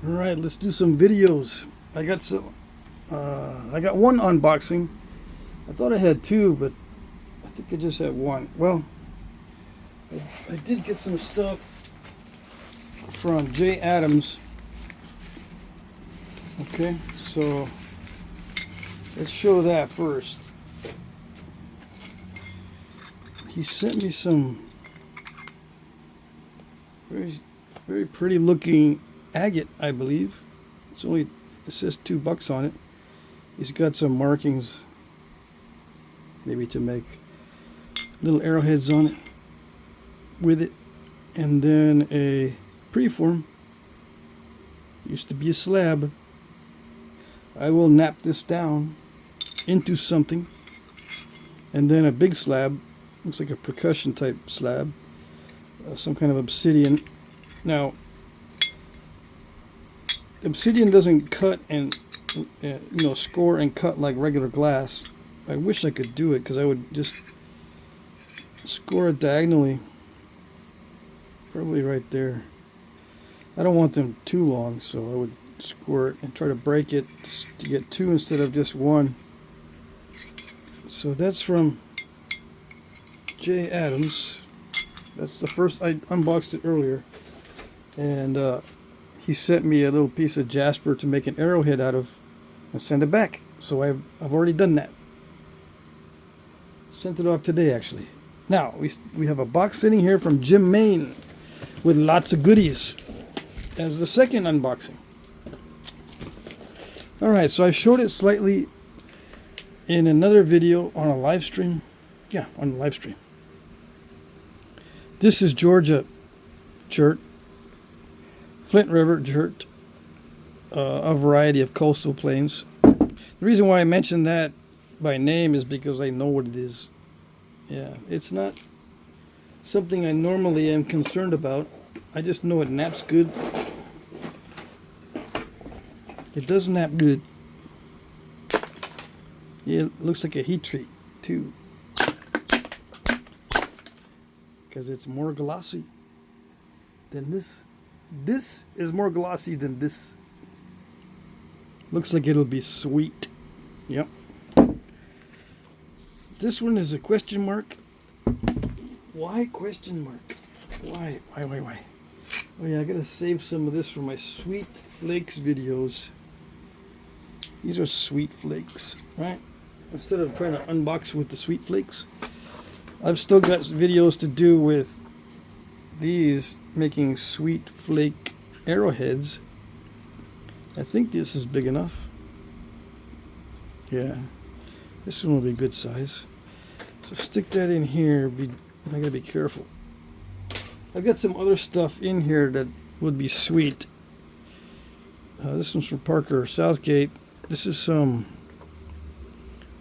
All right, let's do some videos. I got one unboxing. I thought I had two, but I think I just had one. Well, I did get some stuff from J. Adams. Okay, so let's show that first. He sent me some very pretty looking agate, I believe. It says $2 on it. He's got some markings, maybe to make little arrowheads on it with it, and then a preform. Used to be a slab. I will knap this down into something, and then a big slab. Looks like a percussion type slab, some kind of obsidian. Now, obsidian doesn't cut and score and cut like regular glass. I wish I could do it, because I would just score it diagonally, probably right there. I don't want them too long, so I would score it and try to break it to get two instead of just one. So that's from J. Adams. That's the first. I unboxed it earlier, and he sent me a little piece of jasper to make an arrowhead out of and send it back. So I've already done that. Sent it off today, actually. Now we have a box sitting here from Jim Maine with lots of goodies. As the second unboxing. All right, so I showed it slightly in another video on a live stream. Yeah, on a live stream. This is Georgia chert, Flint River chert, a variety of coastal plains. The reason why I mentioned that by name is because I know what it is. Yeah, it's not something I normally am concerned about. I just know it naps good. It does nap good. Yeah, it looks like a heat treat too, because it's more glossy than this. This is more glossy than this. Looks like it'll be sweet. Yep. This one is a question mark. Why question mark? Why? Oh yeah, I gotta save some of this for my sweet flakes videos. These are sweet flakes, right? Instead of trying to unbox with the sweet flakes, I've still got videos to do with these, making sweet flake arrowheads. I think this is big enough. Yeah, this one will be good size. So stick that in here. I gotta be careful. I've got some other stuff in here that would be sweet. This one's from Parker Southgate. This is some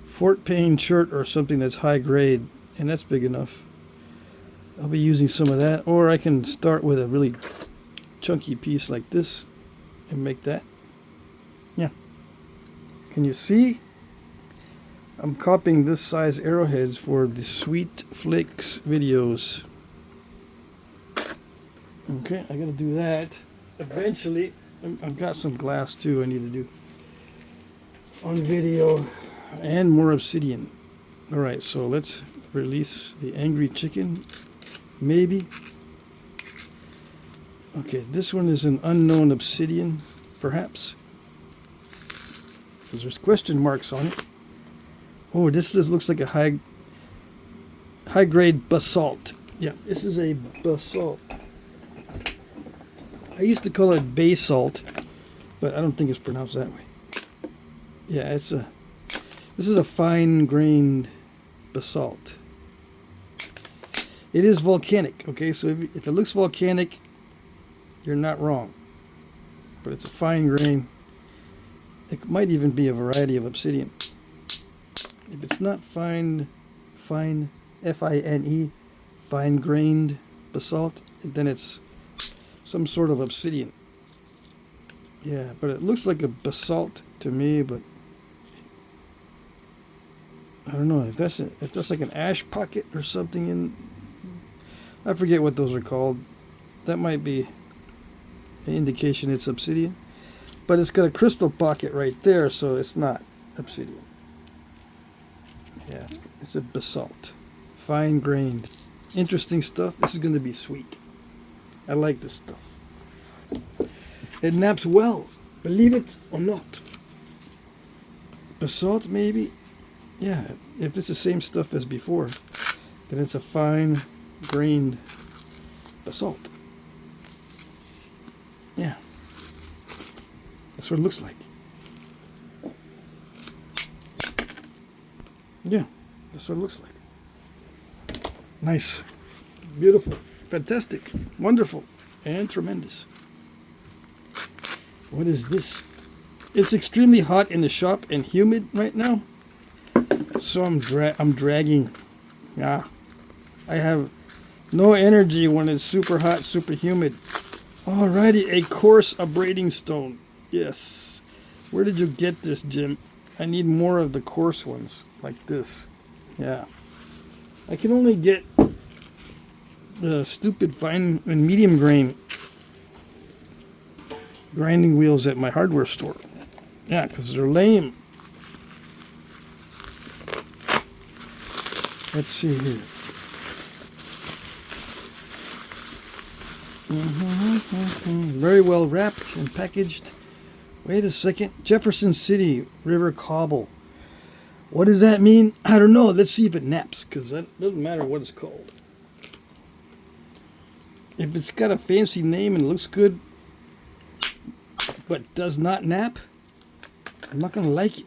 Fort Payne chert or something that's high grade, and that's big enough. I'll be using some of that, or I can start with a really chunky piece like this and make that. Yeah. Can you see? I'm copying this size arrowheads for the Sweet Flakes videos. Okay, I gotta do that eventually. I've got some glass too I need to do on video, and more obsidian. All right, so let's release the angry chicken, maybe. Okay, this one is an unknown obsidian, perhaps, because there's question marks on it. Oh, this looks like a high grade basalt. Yeah, this is a basalt. I used to call it basalt, but I don't think it's pronounced that way. Yeah, this is a fine-grained basalt. It is volcanic, okay? So if it looks volcanic, you're not wrong. But it's a fine grain. It might even be a variety of obsidian. If it's not fine, F-I-N-E, fine-grained basalt, then it's some sort of obsidian. Yeah, but it looks like a basalt to me, but I don't know if that's like an ash pocket or something in. I forget what those are called. That might be an indication it's obsidian. but it's got a crystal pocket right there, so it's not obsidian. Yeah, it's a basalt. Fine grained. Interesting stuff. This is going to be sweet. I like this stuff. It naps well, believe it or not. Basalt, maybe? Yeah, if it's the same stuff as before, then it's a fine grained basalt. Yeah. That's what it looks like. Yeah, that's what it looks like. Nice. Beautiful. Fantastic. Wonderful. And tremendous. What is this? It's extremely hot in the shop and humid right now. So I'm dragging. Yeah. I have no energy when it's super hot, super humid. Alrighty, a coarse abrading stone. Yes. Where did you get this, Jim? I need more of the coarse ones, like this. Yeah. I can only get the stupid fine and medium grain grinding wheels at my hardware store. Yeah, because they're lame. Let's see here. Very well wrapped and packaged. Wait a second. Jefferson City River Cobble. What does that mean? I don't know. Let's see if it naps, because that doesn't matter what it's called. If it's got a fancy name and looks good, but does not nap, I'm not going to like it.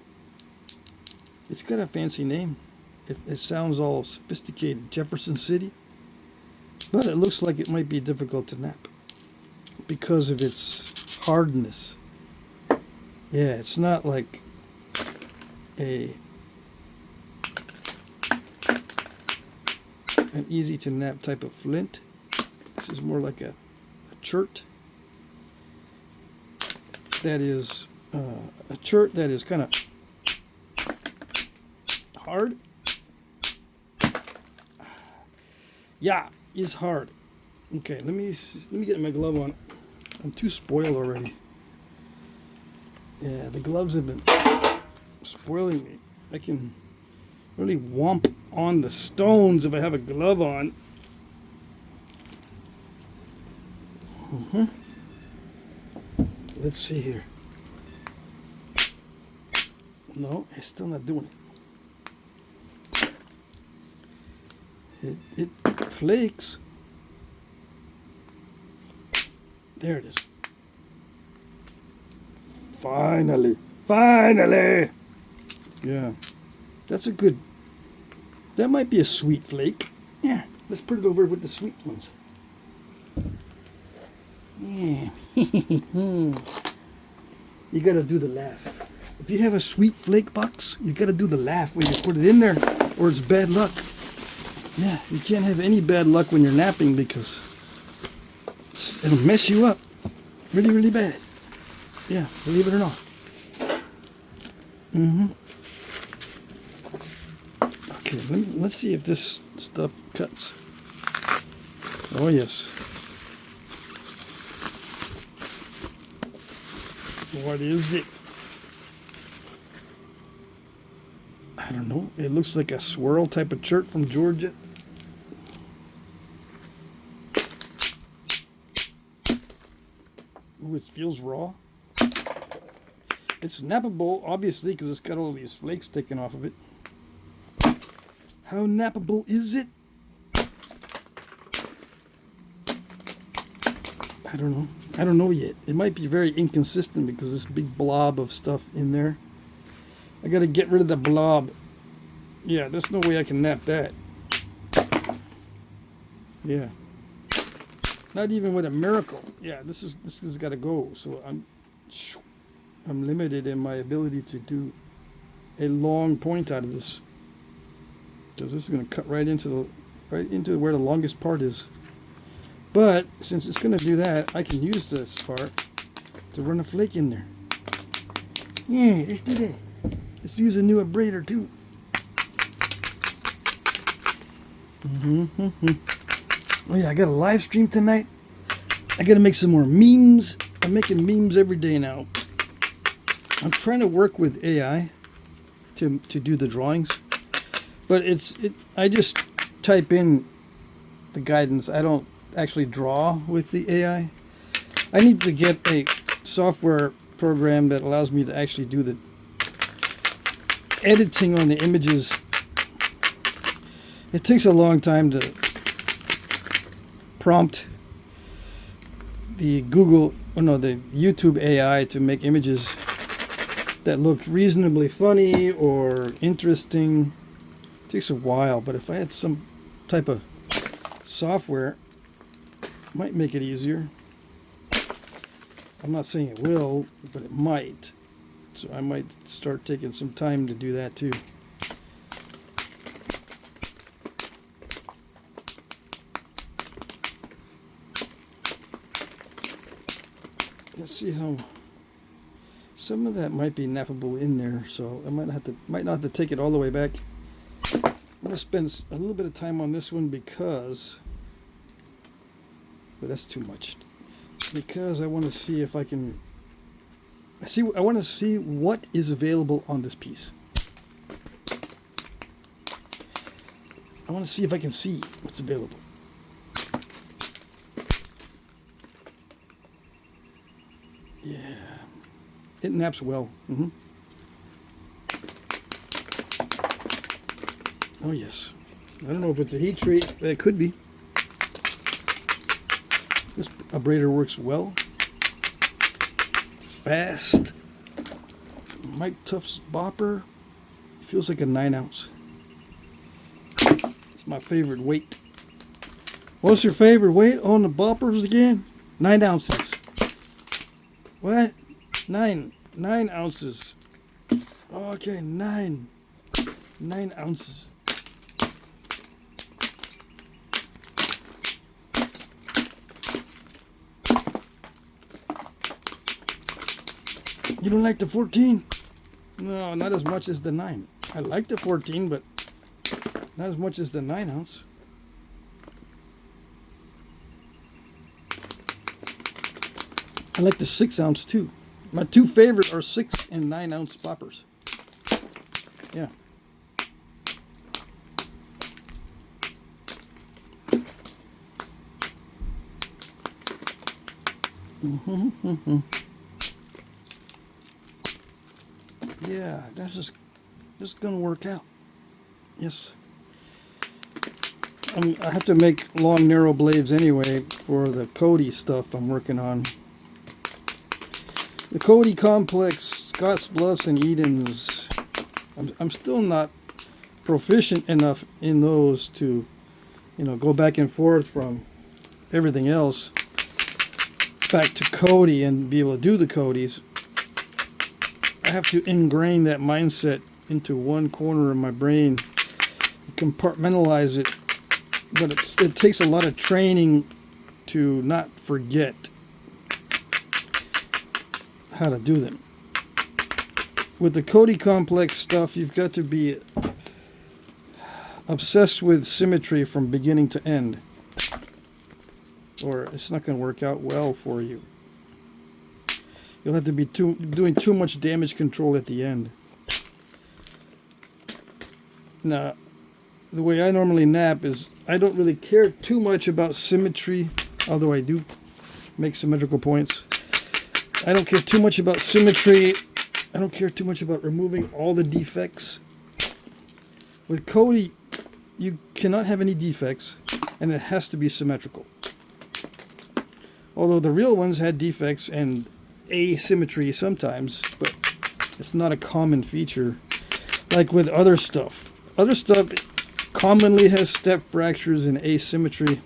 It's got a fancy name. It sounds all sophisticated. Jefferson City. But it looks like it might be difficult to nap because of its hardness. Yeah, it's not like an easy to nap type of flint. This is more like a chert. That is a chert that is kind of hard. Yeah, is hard. Okay, let me get my glove on. I'm too spoiled already. Yeah, the gloves have been spoiling me. I can really whomp on the stones if I have a glove on. Let's see here. No, it's still not doing it. It flakes. There it is. Finally. Finally! Yeah. That's a good... That might be a sweet flake. Yeah. Let's put it over with the sweet ones. Yeah. You gotta do the laugh. If you have a sweet flake box, you gotta do the laugh when you put it in there, or it's bad luck. Yeah, you can't have any bad luck when you're napping because it'll mess you up really, really bad. Yeah, believe it or not. Okay, let's see if this stuff cuts. Oh yes. What is it? I don't know. It looks like a swirl type of chert from Georgia. Ooh, it feels raw. It's nappable, obviously, because it's got all these flakes taken off of it. How nappable is it? I don't know. I don't know yet. It might be very inconsistent because this big blob of stuff in there. I gotta get rid of the blob. Yeah, there's no way I can nap that. Yeah. Not even with a miracle. Yeah, this has got to go. So I'm limited in my ability to do a long point out of this. Because this is going to cut right into where the longest part is. But since it's going to do that, I can use this part to run a flake in there. Yeah, let's do that. Let's use a new Abrader too. Oh yeah, I got a live stream tonight. I gotta make some more memes. I'm making memes every day now. I'm trying to work with AI to do the drawings, but I just type in the guidance. I don't actually draw with the AI. I need to get a software program that allows me to actually do the editing on the images. It takes a long time to prompt the the YouTube AI to make images that look reasonably funny or interesting. It takes a while, but if I had some type of software, it might make it easier. I'm not saying it will, but it might. So I might start taking some time to do that too. Let's see how some of that might be nappable in there, so I might not have to take it all the way back. I'm gonna spend a little bit of time on this one because, but that's too much. Because I want to see if I can. I want to see what is available on this piece. I want to see if I can see what's available. Yeah, it naps well. Oh yes. I don't know if it's a heat treat, but it could be. This Abrader works well. Fast. Mike Tuff's bopper. Feels like a 9-ounce. It's my favorite weight. What's your favorite weight on the boppers again? 9 ounces. What? 9 ounces. Okay, 9 ounces. You don't like the 14? No, not as much as the 9. I like the 14, but not as much as the 9 ounce. I like the 6 ounce too. My two favorites are 6 and 9 ounce boppers. Yeah. Yeah, that's just gonna work out. Yes. I have to make long, narrow blades anyway for the Cody stuff I'm working on. The Cody Complex, Scotts Bluffs, and Eatons. I'm still not proficient enough in those to, go back and forth from everything else back to Cody and be able to do the Codys. I have to ingrain that mindset into one corner of my brain, compartmentalize it, but it takes a lot of training to not forget how to do them. With the Cody Complex stuff, you've got to be obsessed with symmetry from beginning to end, or it's not going to work out well for you. You'll have to be doing too much damage control at the end. Now, the way I normally nap is I don't really care too much about symmetry, although I do make symmetrical points. I don't care too much about symmetry. I don't care too much about removing all the defects. With Cody, you cannot have any defects, and it has to be symmetrical. Although the real ones had defects and asymmetry sometimes, but it's not a common feature like with other stuff. Other stuff commonly has step fractures and asymmetry,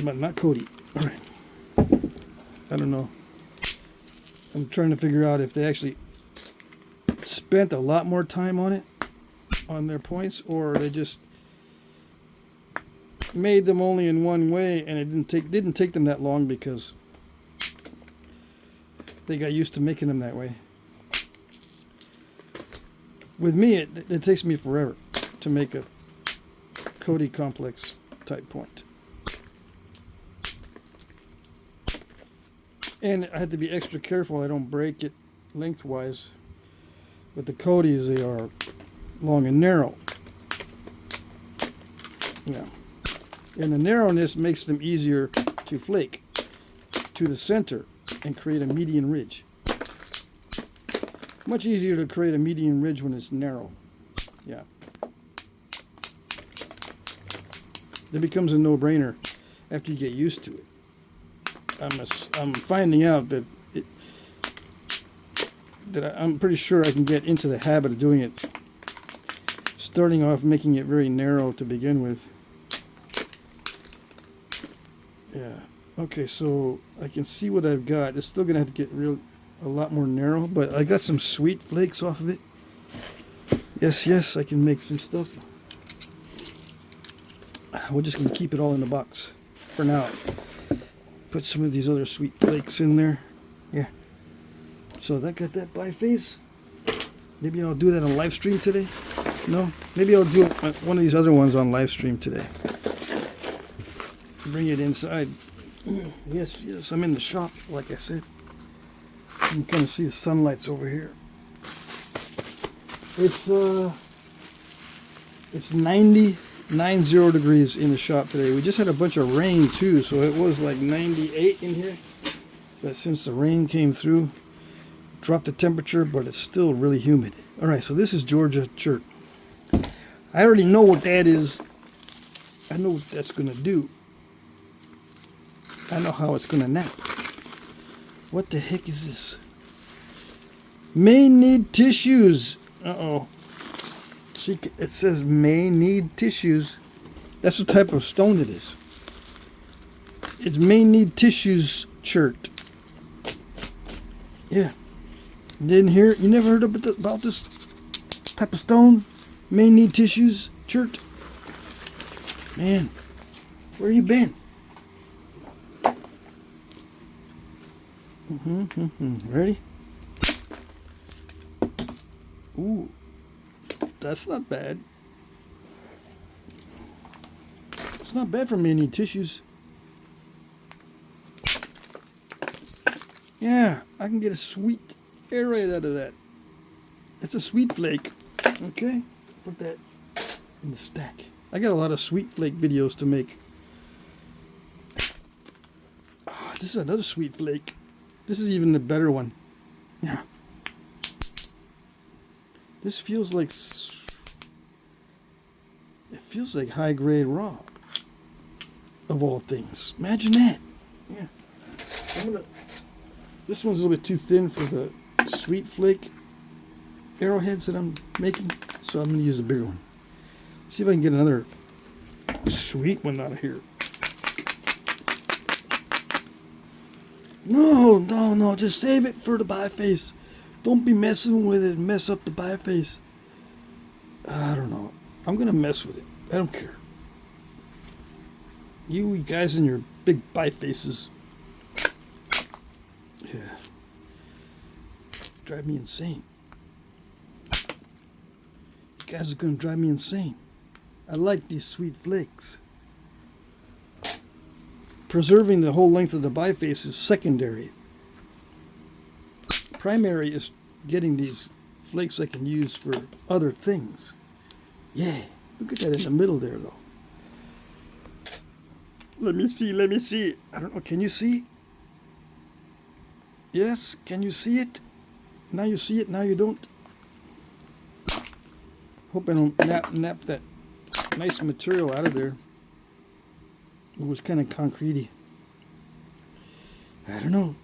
but not Cody. All right. I don't know. I'm trying to figure out if they actually spent a lot more time on it, on their points, or they just made them only in one way, and it didn't take them that long because they got used to making them that way. With me, it takes me forever to make a Cody Complex type point. And I had to be extra careful I don't break it lengthwise. With the Codys, they are long and narrow. Yeah. And the narrowness makes them easier to flake to the center and create a median ridge. Much easier to create a median ridge when it's narrow. Yeah. It becomes a no-brainer after you get used to it. I'm finding out that I'm pretty sure I can get into the habit of doing it. Starting off making it very narrow to begin with. Yeah. Okay, so I can see what I've got. It's still gonna have to get a lot more narrow, but I got some sweet flakes off of it. Yes, I can make some stuff. We're just gonna keep it all in the box for now. Put some of these other sweet flakes in there. Yeah. So that got that Biface. Maybe I'll do that on live stream today. No, maybe I'll do one of these other ones on live stream today. Bring it inside. Yes, I'm in the shop, like I said. You can kind of see the sunlight's over here. It's 90 degrees in the shop today. We just had a bunch of rain too, so it was like 98 in here. But since the rain came through, dropped the temperature, but it's still really humid. All right, so this is Georgia chert. I already know what that is. I know what that's gonna do. I know how it's gonna nap. What the heck is this? May need tissues. Uh-oh. See, it says may need tissues. That's the type of stone it is. It's may need tissues chert. Yeah. Didn't hear it? You never heard about this type of stone? May need tissues chert. Man, where you been? Ready? Ooh, that's not bad. It's not bad for many tissues. Yeah, I can get a sweet Arrowhead out of that. It's a sweet flake. Okay, put that in the stack. I got a lot of sweet flake videos to make. Oh, this is another sweet flake. This is even the better one. Yeah. This feels like high grade raw. Of all things. Imagine that. Yeah. This one's a little bit too thin for the sweet flake arrowheads that I'm making, so I'm gonna use a bigger one. See if I can get another sweet one out of here. No, just save it for the Biface. Don't be messing with it and mess up the Biface. I don't know. I'm gonna mess with it. I don't care. You guys and your big Bifaces. Yeah. Drive me insane. You guys are gonna drive me insane. I like these sweet flakes. Preserving the whole length of the Biface is secondary. Primary is getting these flakes I can use for other things. Yeah, look at that in the middle there though. Let me see. I don't know, can you see? Yes, can you see it? Now you see it, now you don't. Hope I don't nap that nice material out of there. It was kind of concretey. I don't know.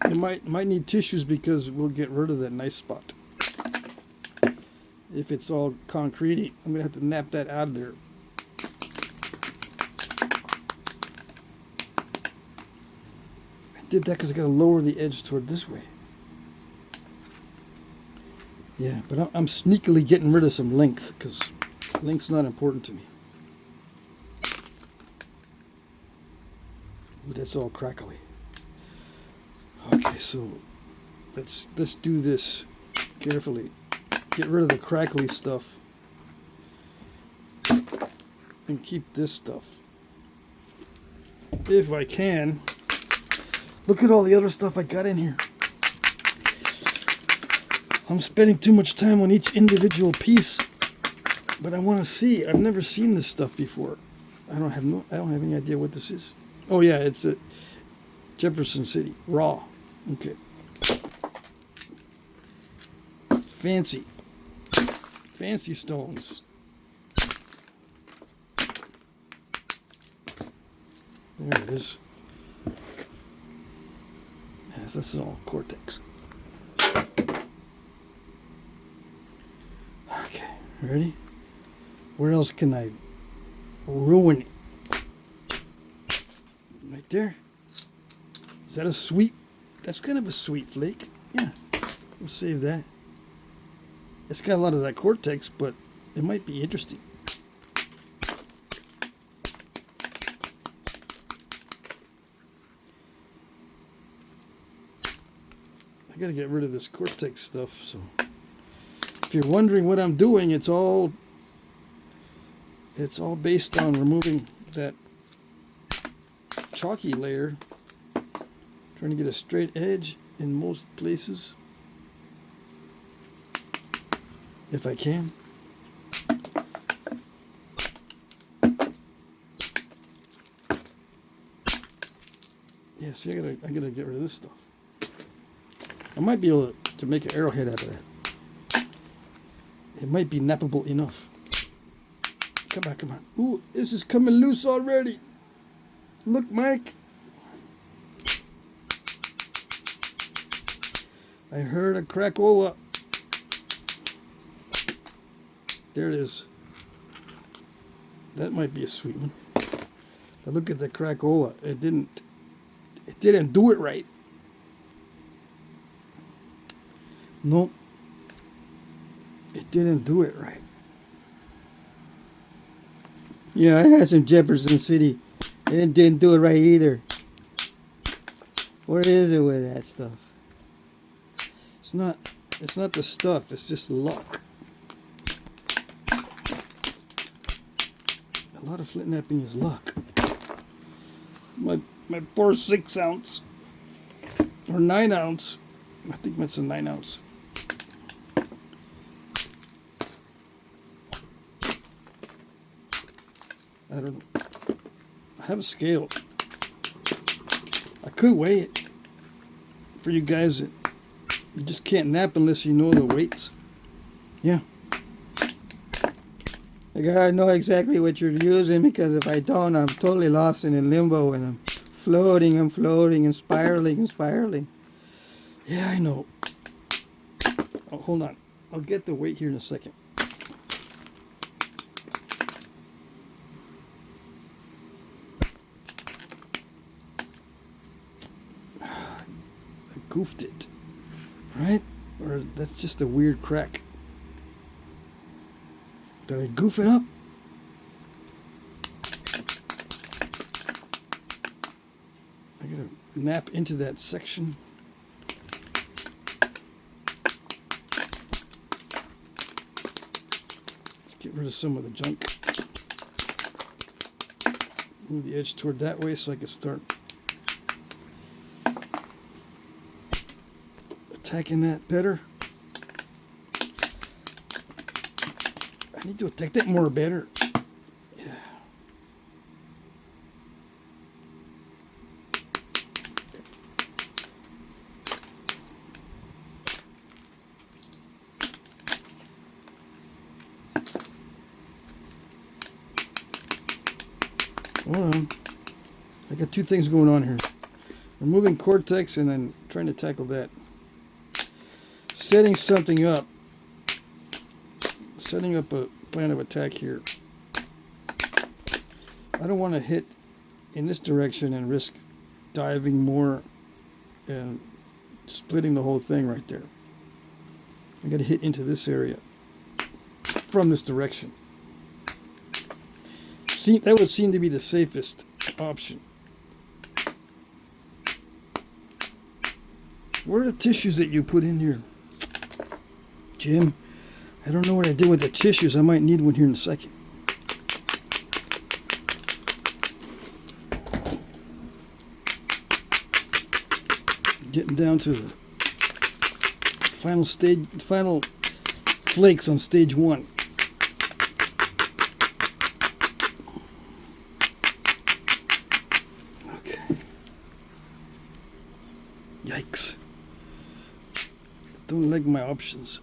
It might need tissues because we'll get rid of that nice spot. If it's all concretey, I'm gonna have to nap that out of there. I did that because I gotta lower the edge toward this way. Yeah, but I'm sneakily getting rid of some length because length's not important to me. Ooh, that's all crackly. Okay, so let's do this carefully. Get rid of the crackly stuff and keep this stuff if I can. Look at all the other stuff I got in here. I'm spending too much time on each individual piece, but I want to see. I've never seen this stuff before. I don't have any idea what this is. Oh yeah, it's a Jefferson City raw. Okay. Fancy stones. There it is. Yes, this is all cortex. Okay, ready? Where else can I ruin it? Right there. Is that a sweet? That's kind of a sweet flake. Yeah, we'll save that. It's got a lot of that cortex, but it might be interesting. I gotta get rid of this cortex stuff. So, if you're wondering what I'm doing, it's all based on removing that chalky layer. Trying to get a straight edge in most places, if I can. Yeah, see, I gotta get rid of this stuff. I might be able to make an arrowhead out of that. It might be nappable enough. Come on, come on. Ooh, this is coming loose already. Look, Mike. I heard a cracola. There it is. That might be a sweet one. But look at the cracola. It didn't do it right. Nope. It didn't do it right. Yeah, I had some Jefferson City. It didn't do it right either. What is it with that stuff? It's not the stuff, it's just luck. A lot of Flintknapping is luck. My 4/6 ounce or 9 ounce. I think that's a 9 ounce. I don't know. I have a scale. I could weigh it for you guys that you just can't nap unless you know the weights. Yeah. I gotta know exactly what you're using, because if I don't, I'm totally lost and in limbo, and I'm floating and spiraling. Yeah, I know. Oh, hold on. I'll get the weight here in a second. I goofed it. Right? Or that's just a weird crack. Did I goof it up? I gotta nap into that section. Let's get rid of some of the junk. Move the edge toward that way so I can start attacking that better. I need to attack that more better. Yeah. Hold on. I got two things going on here. Removing cortex and then trying to tackle that. Setting something up. Setting up a plan of attack here. I don't want to hit in this direction and risk diving more and splitting the whole thing right there. I got to hit into this area from this direction. See, that would seem to be the safest option. Where are the tissues that you put in here, Jim? I don't know what I did with the tissues. I might need one here in a second. Getting down to the final stage, final flakes on stage 1. Okay. Yikes. Don't like my options.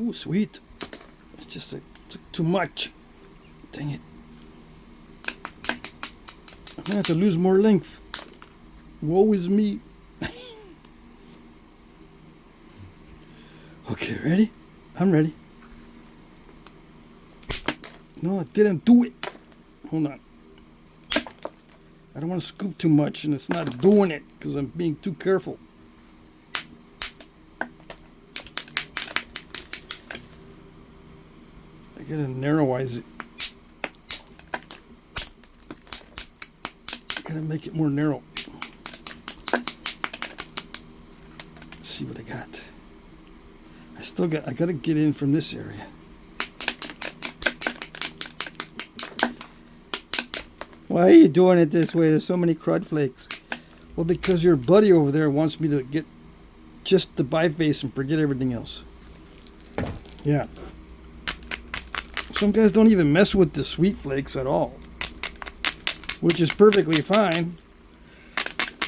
Ooh, sweet. It's just like too much. Dang it. I'm gonna have to lose more length. Woe is me. Okay, ready? I'm ready. No, I didn't do it. Hold on. I don't want to scoop too much and it's not doing it because I'm being too careful. I gotta narrowize it. I gotta make it more narrow. Let's see what I got. I gotta get in from this area. Why are you doing it this way? There's so many crud flakes. Well, because your buddy over there wants me to get just the biface and forget everything else. Yeah. Some guys don't even mess with the sweet flakes at all, which is perfectly fine.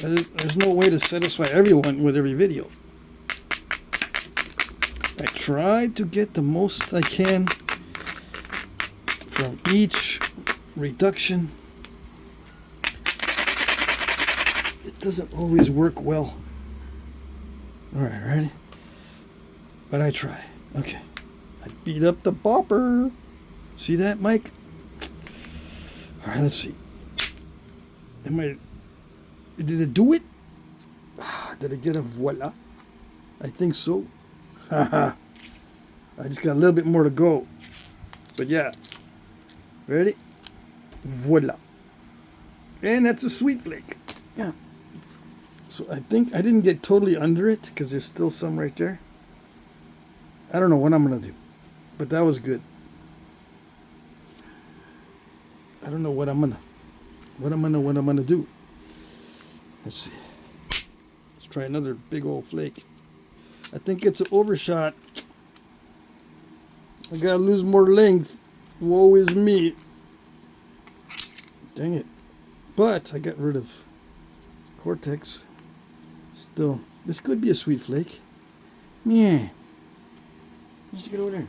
There's no way to satisfy everyone with every video. I try to get the most I can from each reduction. It doesn't always work well. Alright, ready? But I try. Okay. I beat up the bopper. See that, Mike? Alright, let's see. Did it do it? Did I get a voila? I think so. Haha. I just got a little bit more to go. But yeah. Ready? Voila. And that's a sweet flake. Yeah. So I think I didn't get totally under it because there's still some right there. I don't know what I'm going to do. But that was good. I don't know what I'm gonna do. Let's see. Let's try another big old flake. I think it's an overshot. I gotta lose more length. Woe is me. Dang it. But I got rid of cortex. Still, this could be a sweet flake. Yeah. Let's get over there.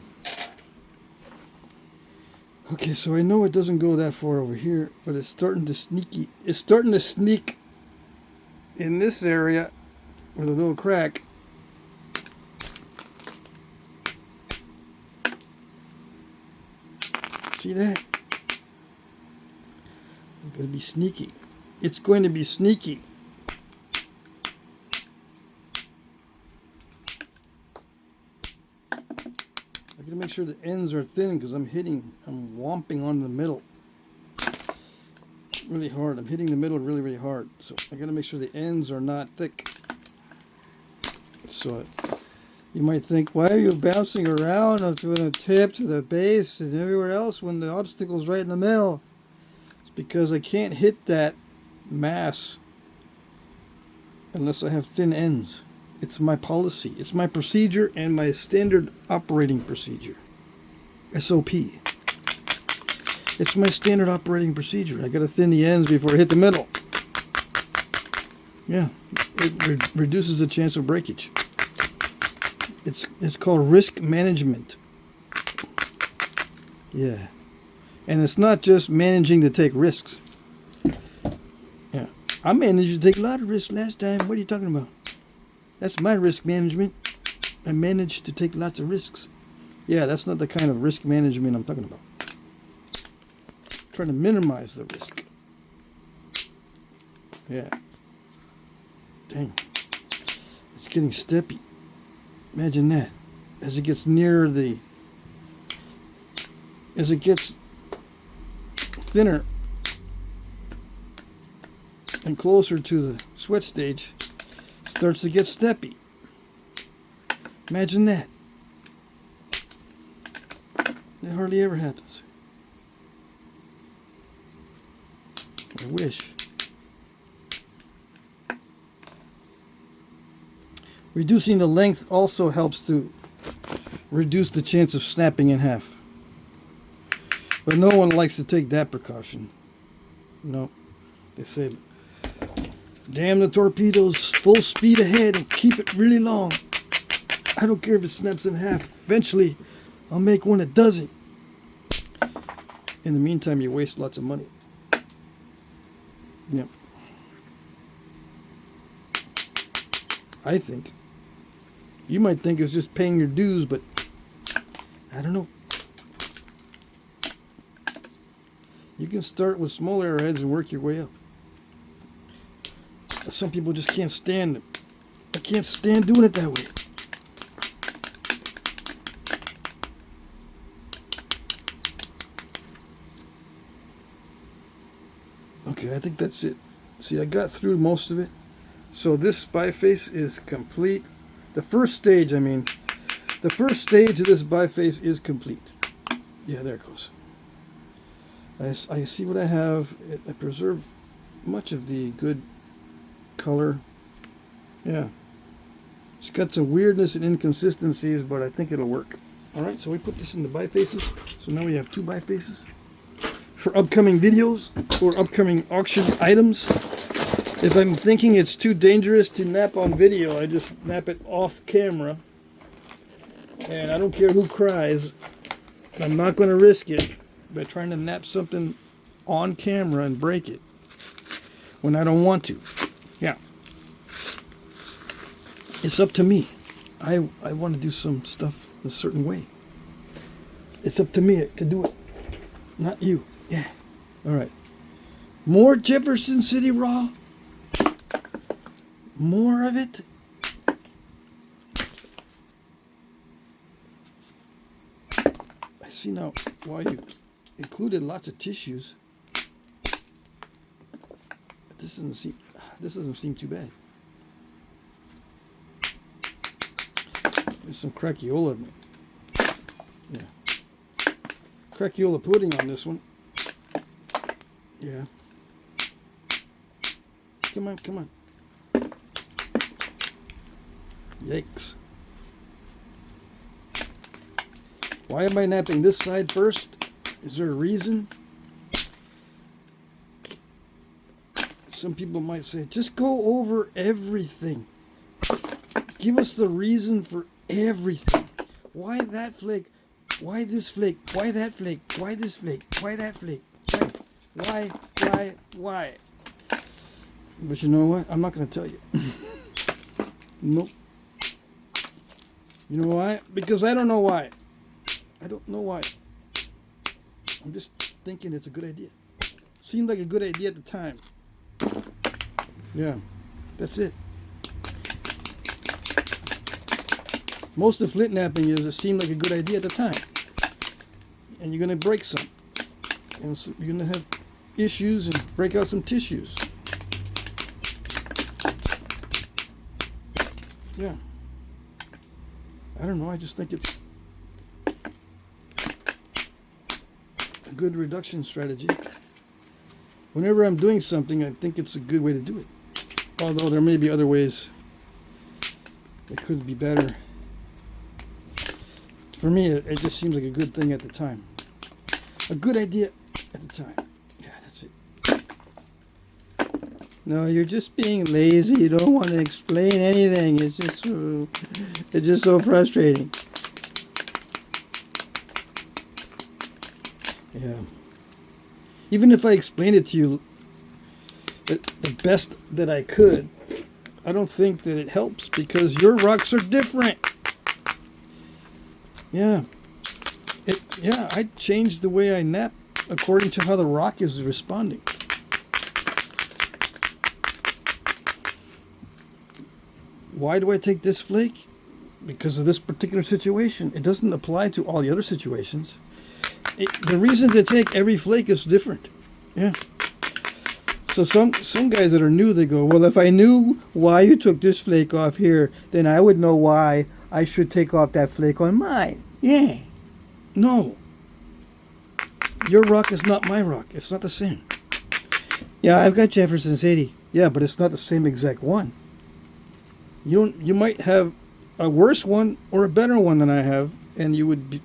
Okay, so I know it doesn't go that far over here, but it's starting to sneaky. It's starting to sneak in this area with a little crack. See that? I'm going to be sneaky. It's going to be sneaky. I gotta make sure the ends are thin because I'm whomping on the middle really hard. I'm hitting the middle really, really hard. So I gotta make sure the ends are not thick. So you might think, why are you bouncing around from the tip to the base and everywhere else when the obstacle's right in the middle? It's because I can't hit that mass unless I have thin ends. It's my policy. It's my procedure and my standard operating procedure. SOP. It's my standard operating procedure. I gotta thin the ends before I hit the middle. Yeah, it reduces the chance of breakage. It's called risk management. Yeah, and it's not just managing to take risks. Yeah, I managed to take a lot of risks last time. What are you talking about? That's my risk management. I managed to take lots of risks. Yeah, that's not the kind of risk management I'm talking about. I'm trying to minimize the risk. Yeah. Dang. It's getting steppy. Imagine that. As it gets nearer as it gets thinner and closer to the sweat stage, starts to get steppy. Imagine that. It hardly ever happens. I wish. Reducing the length also helps to reduce the chance of snapping in half. But no one likes to take that precaution. No. They say, damn the torpedoes, full speed ahead and keep it really long. I don't care if it snaps in half. Eventually, I'll make one that doesn't. In the meantime, you waste lots of money. Yep. I think. You might think it's just paying your dues, but I don't know. You can start with small arrowheads and work your way up. Some people just can't stand it. I can't stand doing it that way. Okay, I think that's it. See, I got through most of it. So this biface is complete. The first stage, the first stage of this biface is complete. Yeah, there it goes. I see what I have. I preserved much of the good color. Yeah. It's got some weirdness and inconsistencies, but I think it'll work. Alright, so we put this in the bifaces. So now we have 2 bifaces. For upcoming videos or upcoming auction items, if I'm thinking it's too dangerous to nap on video, I just nap it off camera. And I don't care who cries. I'm not going to risk it by trying to nap something on camera and break it when I don't want to. Yeah. It's up to me. I want to do some stuff a certain way. It's up to me to do it, not you. Yeah. All right. More Jefferson City Raw. More of it. I see now why you included lots of tissues. But this doesn't seem too bad. There's some crackiola in it. Yeah. Crackiola pudding on this one. Yeah. Come on, come on. Yikes. Why am I napping this side first? Is there a reason? Some people might say, just go over everything. Give us the reason for everything. Why that flake? Why this flake? Why that flake? Why this flake? Why that flake? Why? But you know what? I'm not going to tell you. Nope. You know why? Because I don't know why. I don't know why. I'm just thinking it's a good idea. Seemed like a good idea at the time. Yeah, that's it. Most of Flintknapping is it seemed like a good idea at the time. And you're going to break some. And so you're going to have issues and break out some tissues. Yeah. I don't know, I just think it's a good reduction strategy. Whenever I'm doing something, I think it's a good way to do it. Although there may be other ways that could be better. For me, it just seems like a good thing at the time. A good idea at the time. Yeah, that's it. No, you're just being lazy. You don't want to explain anything. It's just so frustrating. Yeah. Even if I explained it to you the best that I could, I don't think that it helps because your rocks are different. Yeah. I changed the way I nap according to how the rock is responding. Why do I take this flake? Because of this particular situation. It doesn't apply to all the other situations. The reason to take every flake is different. Yeah. So some guys that are new, they go, well, if I knew why you took this flake off here, then I would know why I should take off that flake on mine. Yeah. No. Your rock is not my rock. It's not the same. Yeah, I've got Jefferson's 80. Yeah, but it's not the same exact one. You might have a worse one or a better one than I have, and you would be,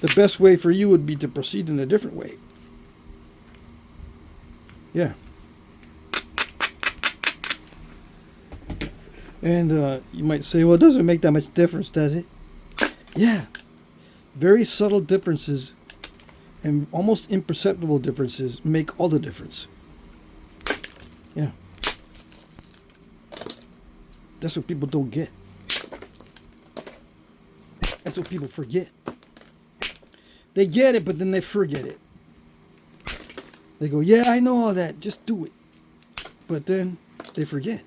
the best way for you would be to proceed in a different way. Yeah. And you might say, well, it doesn't make that much difference, does it? Yeah. Very subtle differences and almost imperceptible differences make all the difference. Yeah. That's what people don't get. That's what people forget. They get it, but then they forget it. They go, yeah, I know all that. Just do it. But then they forget.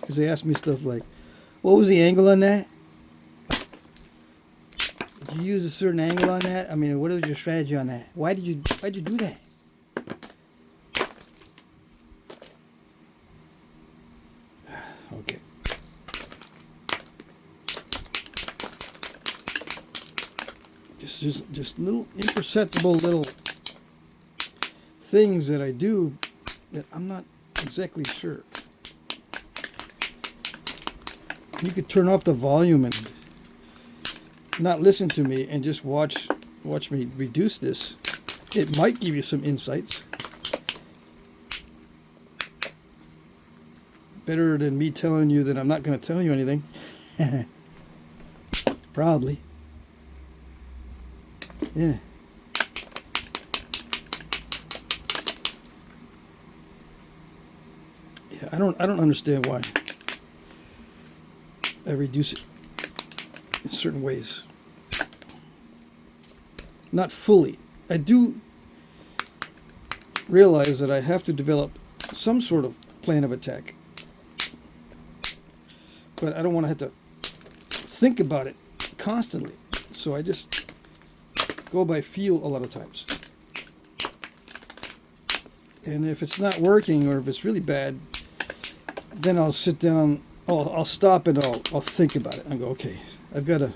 Because they ask me stuff like, what was the angle on that? Did you use a certain angle on that? I mean, what was your strategy on that? Why'd you do that? Okay. Just little imperceptible little things that I do that I'm not exactly sure. You could turn off the volume and not listen to me and just watch me reduce this. It might give you some insights. Better than me telling you that I'm not going to tell you anything. Probably. Yeah. Yeah, I don't understand why I reduce it in certain ways. Not fully. I do realize that I have to develop some sort of plan of attack. But I don't want to have to think about it constantly. So I just go by feel a lot of times. And if it's not working or if it's really bad, then I'll sit down, I'll stop and I'll think about it. I go, okay, I've got to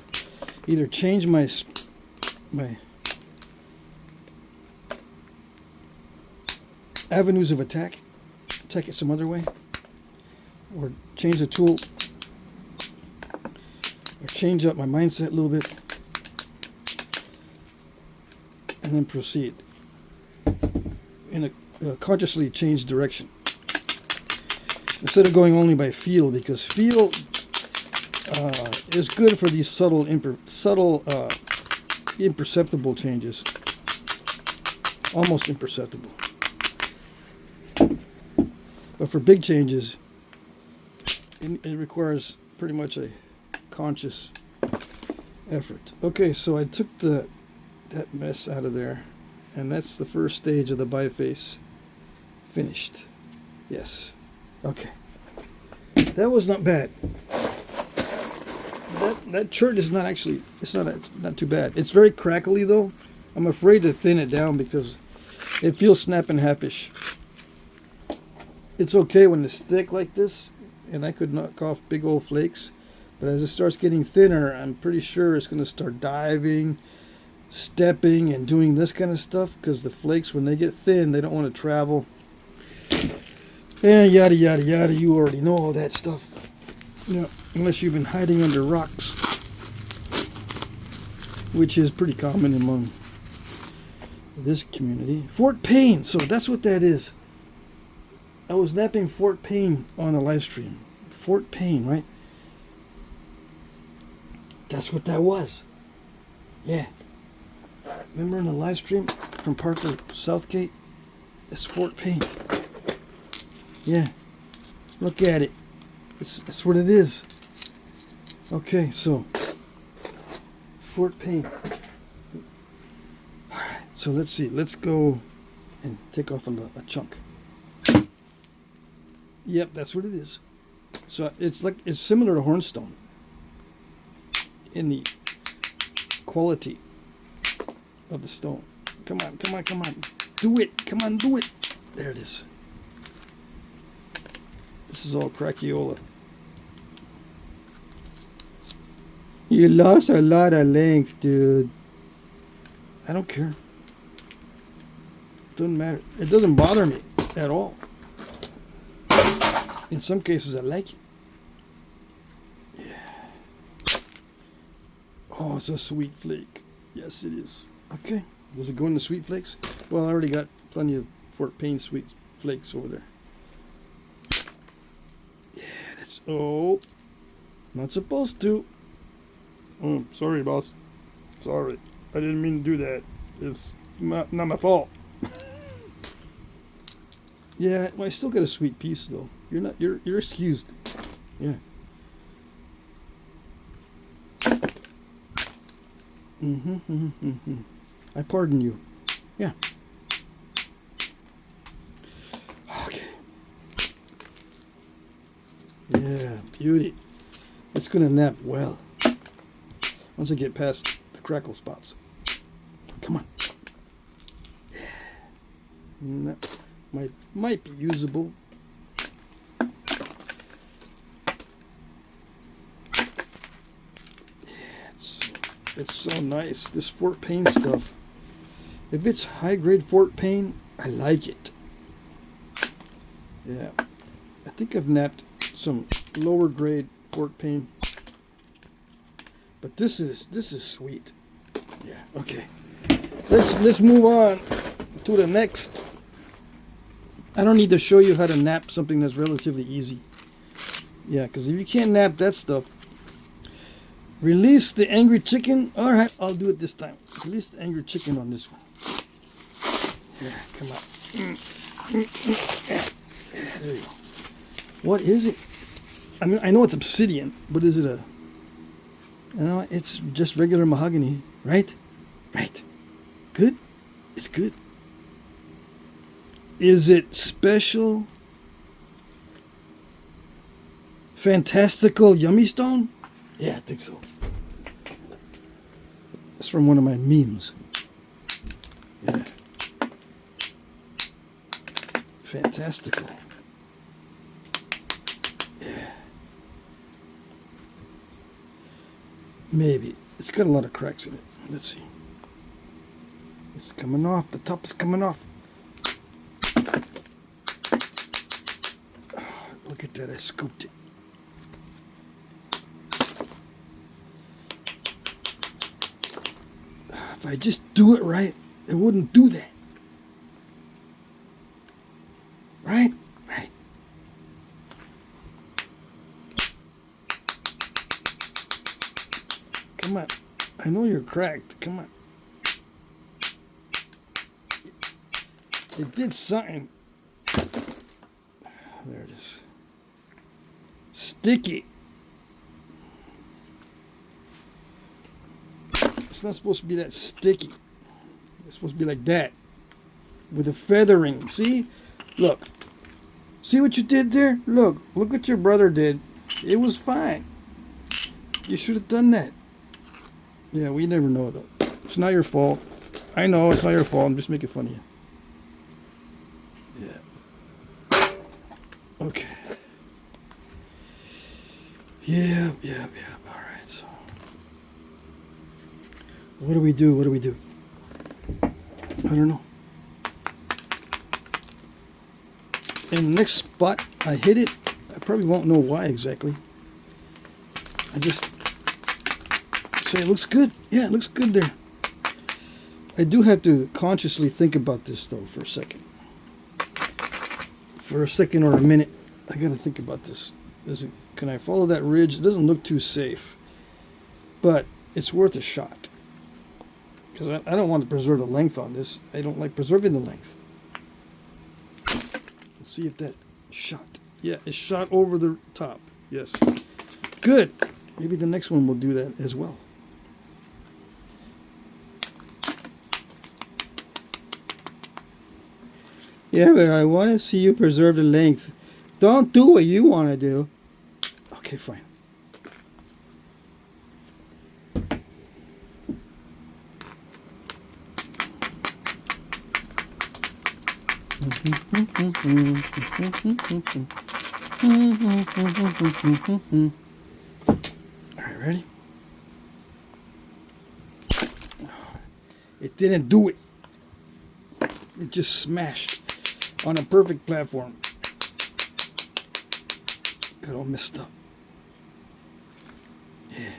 either change my avenues of attack it some other way, or change the tool, or change up my mindset a little bit, and then proceed in a consciously changed direction instead of going only by feel, because feel is good for these subtle imperceptible changes, almost imperceptible. But for big changes, it requires pretty much a conscious effort. Okay, so I took that mess out of there, and that's the first stage of the biface finished. Yes. Okay. That was not bad. That chert is not actually, it's not too bad. It's very crackly though. I'm afraid to thin it down because it feels snap and half-ish. It's okay when it's thick like this, and I could knock off big old flakes. But as it starts getting thinner, I'm pretty sure it's going to start diving, stepping, and doing this kind of stuff, because the flakes, when they get thin, they don't want to travel. And yada, yada, yada. You already know all that stuff. You know, unless you've been hiding under rocks, which is pretty common among this community. Fort Payne. So that's what that is. I was napping Fort Payne on a live stream. Fort Payne, right? That's what that was. Yeah. Remember in the live stream from Parker Southgate? It's Fort Payne. Yeah. Look at it. That's what it is. Okay, so Fort Payne. Alright, so let's see. Let's go and take off a chunk. Yep, that's what it is. So it's similar to Hornstone in the quality of the stone. Come on, come on, come on. Do it. Come on, do it. There it is. This is all crackyiola. You lost a lot of length, dude. I don't care. Doesn't matter. It doesn't bother me at all. In some cases, I like it. Yeah. Oh, it's a sweet flake. Yes, it is. Okay. Does it go in the sweet flakes? Well, I already got plenty of Fort Payne sweet flakes over there. Yeah, that's... Oh. Not supposed to. Oh, sorry, boss. Sorry. I didn't mean to do that. It's not my fault. Yeah, well, I still got a sweet piece though. You're excused. Yeah. I pardon you. Yeah. Okay. Yeah, beauty. It's gonna nap well. Once I get past the crackle spots. Come on. Yeah. That might be usable. Yeah, it's so nice. This Fort Payne stuff. If it's high grade Fort Payne, I like it. Yeah. I think I've napped some lower grade Fort Payne. But this is sweet. Yeah, okay. Let's move on to the next. I don't need to show you how to nap something that's relatively easy. Yeah, because if you can't nap that stuff, release the angry chicken. All right, I'll do it this time. Release the angry chicken on this one. Yeah, come on. Yeah, there you go. What is it? I mean, I know it's obsidian, but is it a... No, it's just regular mahogany, right? Right. Good? It's good. Is it special? Fantastical yummy stone? Yeah, I think so. It's from one of my memes. Yeah. Fantastical. Yeah. Maybe. It's got a lot of cracks in it. Let's see. It's coming off. The top is coming off. Oh, look at that. I scooped it. If I just do it right, it wouldn't do that. Right? Right. Come on. I know you're cracked. Come on. It did something. There it is. Sticky. It's not supposed to be that sticky. It's supposed to be like that. With a feathering. See? Look. See what you did there? Look. Look what your brother did. It was fine. You should have done that. Yeah, we never know though. It's not your fault. I know it's not your fault. I'm just making fun of you. Yeah. Okay. Yeah. All right. So, what do we do? What do we do? I don't know. In the next spot I hit it, I probably won't know why exactly. I just say it looks good. Yeah, it looks good there. I do have to consciously think about this though for a second. For a second or a minute, I gotta think about this. Can I follow that ridge? It doesn't look too safe, but it's worth a shot. Because I don't want to preserve the length on this. I don't like preserving the length. Let's see if that shot. Yeah, it shot over the top. Yes. Good. Maybe the next one will do that as well. Yeah, but I want to see you preserve the length. Don't do what you want to do. Okay, fine. Alright, ready? It didn't do it. It just smashed on a perfect platform. Got all messed up. Yeah.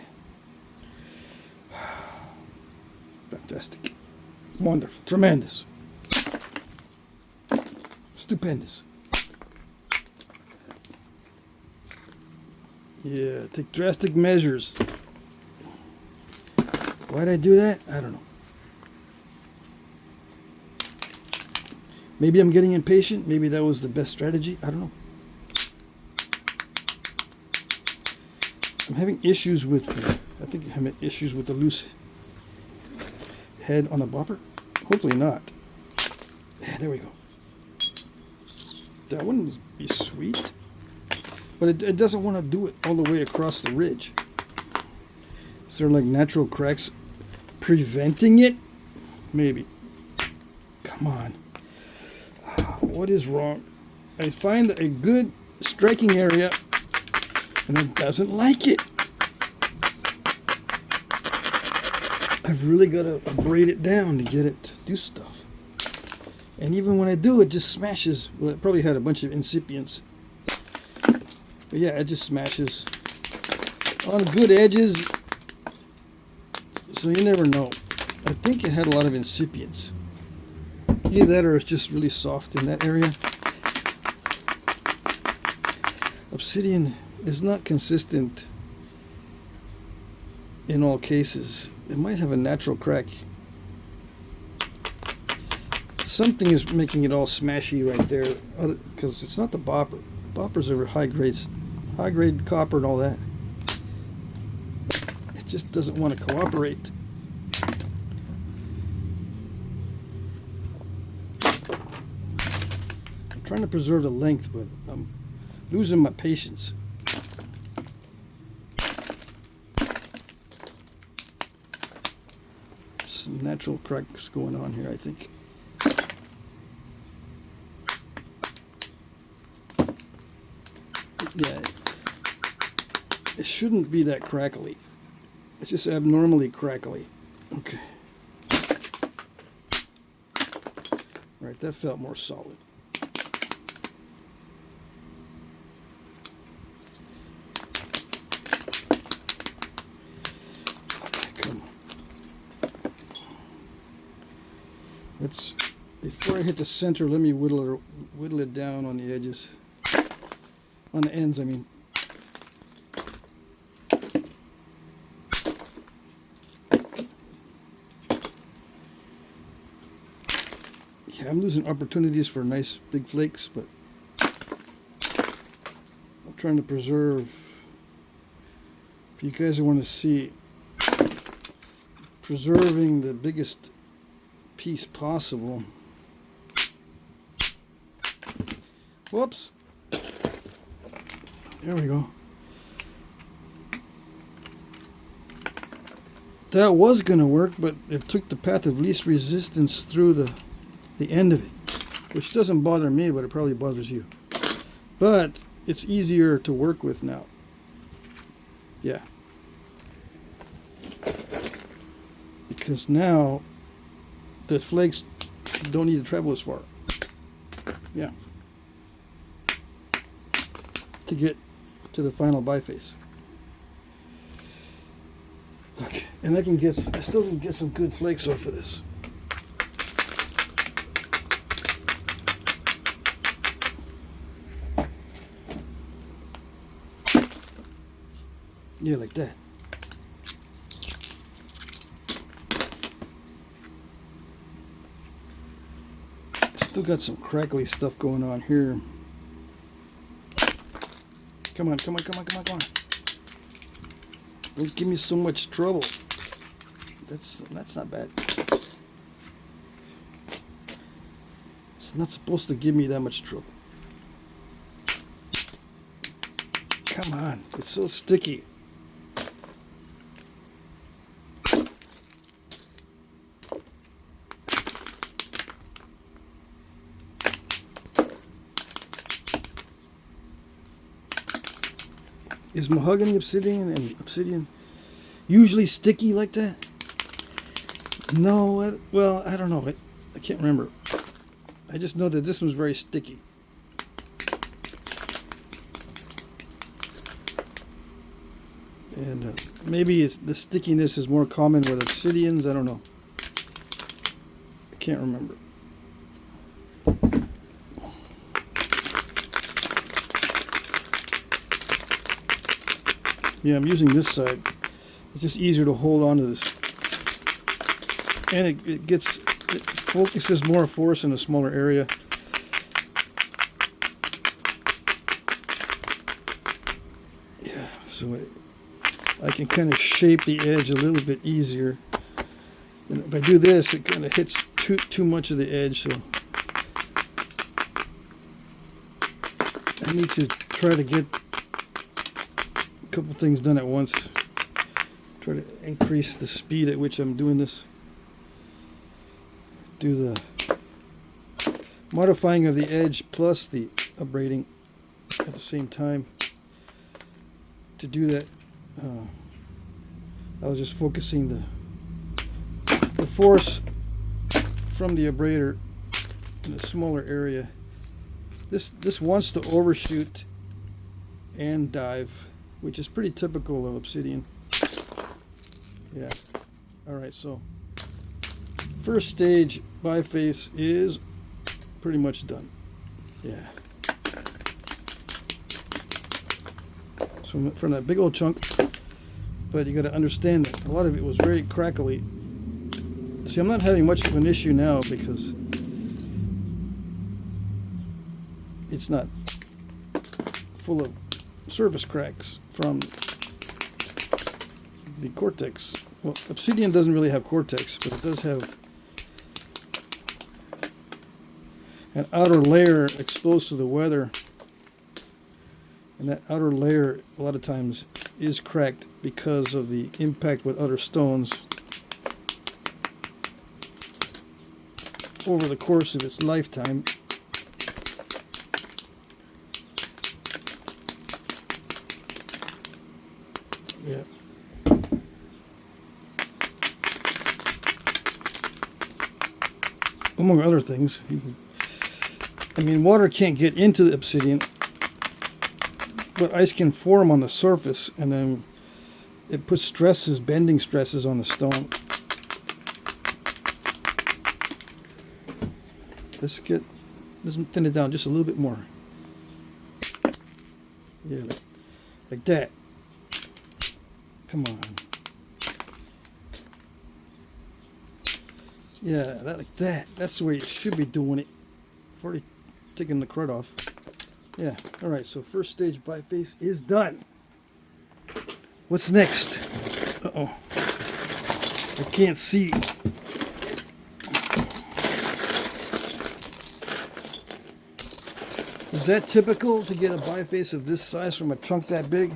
Fantastic. Wonderful. Tremendous. Stupendous. Yeah, take drastic measures. Why'd I do that? I don't know. Maybe I'm getting impatient. Maybe that was the best strategy. I don't know. I'm having issues with, I think I'm having issues with the loose head on the bopper. Hopefully not. Yeah, there we go. That one would be sweet. But it doesn't want to do it all the way across the ridge. Is there like natural cracks preventing it? Maybe. Come on. What is wrong? I find a good striking area and it doesn't like it. I've really got to braid it down to get it to do stuff. And even when I do, it just smashes. Well, it probably had a bunch of incipients. But yeah, it just smashes on good edges. So you never know. I think it had a lot of incipients. Either that or it's just really soft in that area. Obsidian is not consistent in all cases. It might have a natural crack. Something is making it all smashy right there, because it's not the bopper. The boppers are high grade copper and all that. It just doesn't want to cooperate. I'm trying to preserve the length, but I'm losing my patience. Some natural cracks going on here, I think. Yeah, it shouldn't be that crackly. It's just abnormally crackly. Okay. Right, that felt more solid. Okay, come on. Let's, before I hit the center, let me whittle it down on the edges. On the ends, I mean. Yeah, I'm losing opportunities for nice big flakes, but I'm trying to preserve. If you guys want to see preserving the biggest piece possible. Whoops. There we go. That was going to work, but it took the path of least resistance through the end of it, which doesn't bother me, but it probably bothers you. But it's easier to work with now. Yeah. Because now the flakes don't need to travel as far. Yeah. To get to the final biface. Okay, and I still can get some good flakes off of this. Yeah, like that. Still got some crackly stuff going on here. Come on, come on, come on, come on, come on. Don't give me so much trouble. That's not bad. It's not supposed to give me that much trouble. Come on, it's so sticky. Is mahogany obsidian usually sticky like that? No, well, I don't know. I can't remember. I just know that this one's very sticky. And maybe the stickiness is more common with obsidians. I don't know. I can't remember. Yeah, I'm using this side. It's just easier to hold on to this. And it focuses more force in a smaller area. Yeah, so I can kind of shape the edge a little bit easier. And if I do this, it kind of hits too much of the edge, so I need to try to get a couple things done at once. Try to increase the speed at which I'm doing this. Do the modifying of the edge plus the abrading at the same time. To do that, I was just focusing the force from the abrader in a smaller area. This wants to overshoot and dive, which is pretty typical of obsidian. Yeah. Alright, so first stage biface is pretty much done. Yeah. So from that big old chunk, but you got to understand that a lot of it was very crackly. See, I'm not having much of an issue now because it's not full of surface cracks from the cortex. Well, obsidian doesn't really have cortex, but it does have an outer layer exposed to the weather, and that outer layer a lot of times is cracked because of the impact with other stones over the course of its lifetime. Yeah. Among other things, I mean, water can't get into the obsidian, but ice can form on the surface, and then it puts stresses, bending stresses on the stone. Let's thin it down just a little bit more. Yeah, like that. Come on. Yeah, like that. That's the way you should be doing it. I've already taken the crud off. Yeah, alright, so first stage biface is done. What's next? Uh-oh. I can't see. Is that typical to get a biface of this size from a chunk that big?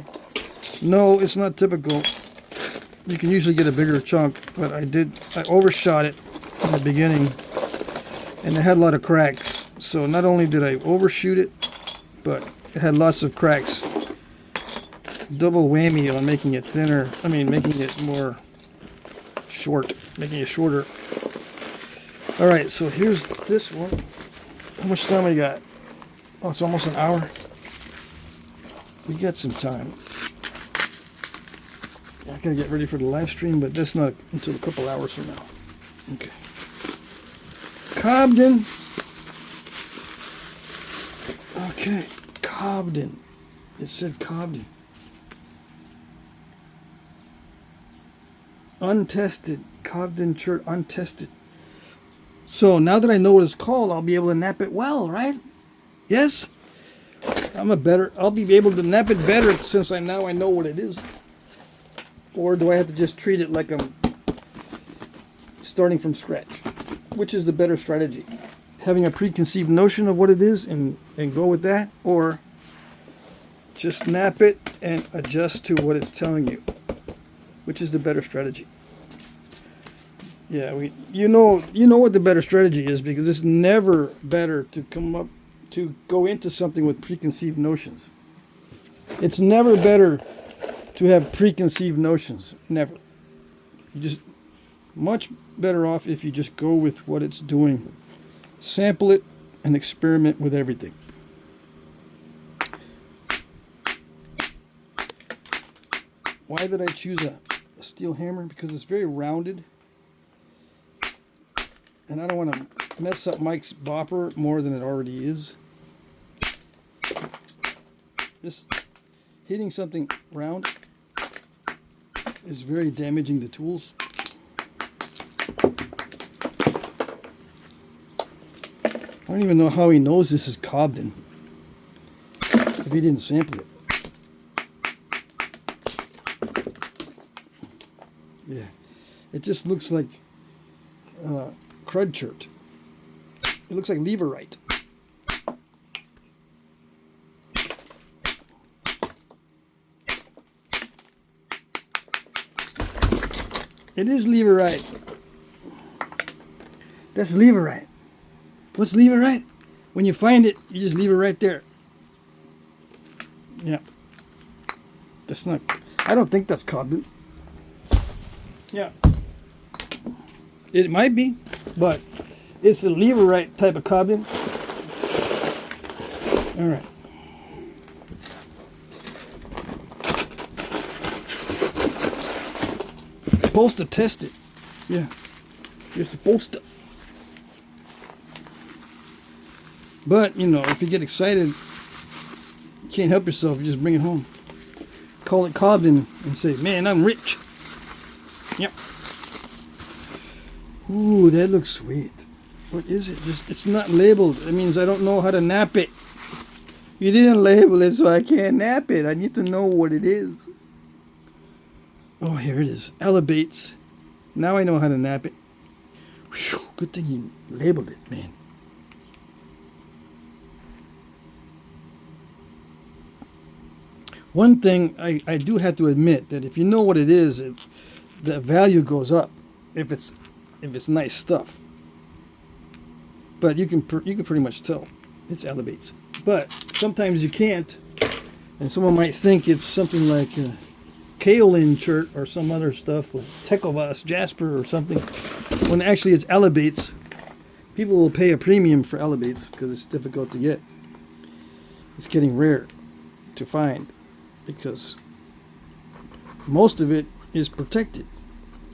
No, it's not typical. You can usually get a bigger chunk, but I overshot it in the beginning, and it had a lot of cracks. So not only did I overshoot it, but it had lots of cracks. Double whammy on making it thinner. I mean, making it more short, making it shorter. All right, so here's this one. How much time we got? Oh, it's almost an hour. We got some time. I gotta get ready for the live stream, but that's not until a couple hours from now. Okay. Cobden. Okay, Cobden. It said Cobden. Untested. Cobden chert untested. So now that I know what it's called, I'll be able to nap it well, right? Yes? I'll be able to nap it better since I know what it is. Or do I have to just treat it like I'm starting from scratch? Which is the better strategy? Having a preconceived notion of what it is and go with that, or just nap it and adjust to what it's telling you? Which is the better strategy? Yeah, you know what the better strategy is, because it's never better to go into something with preconceived notions. It's never better to have preconceived notions. Never. You just much better off if you just go with what it's doing. Sample it and experiment with everything. Why did I choose a steel hammer? Because it's very rounded. And I don't want to mess up Mike's bopper more than it already is. Just hitting something round is very damaging to tools. I don't even know how he knows this is Cobden if he didn't sample it. Yeah, it just looks like crud chert. It looks like leverite. It is leverite. That's leverite. What's leverite? When you find it, you just leave it right there. Yeah. That's not... I don't think that's Cobden. Yeah. It might be, but it's a leverite type of Cobden. All right. Supposed to test it. Yeah. You're supposed to. But, you know, if you get excited, you can't help yourself. You just bring it home. Call it Cobden and say, man, I'm rich. Yep. Ooh, that looks sweet. What is it? Just, it's not labeled. It means I don't know how to nap it. You didn't label it, so I can't nap it. I need to know what it is. Oh, here it is. Elevates. Now I know how to nap it. Whew, good thing you labeled it, man. One thing I do have to admit that if you know what it is, the value goes up if it's nice stuff. But you can pretty much tell it's elevates. But sometimes you can't, and someone might think it's something like kaolin chert or some other stuff, or Tekovas jasper or something, when actually it's elevates. People will pay a premium for elevates because it's difficult to get. It's getting rare to find, because most of it is protected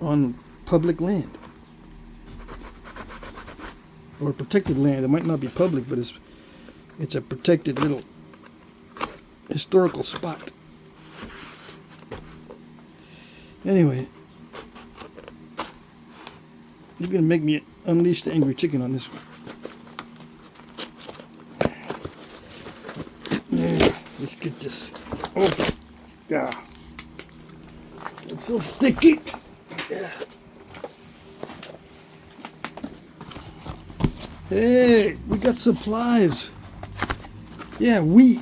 on public land or protected land. It might not be public, but it's a protected little historical spot. Anyway, you're gonna make me unleash the angry chicken on this one. Yeah, let's get this. Oh, yeah. It's so sticky. Yeah. Hey, we got supplies. Yeah, we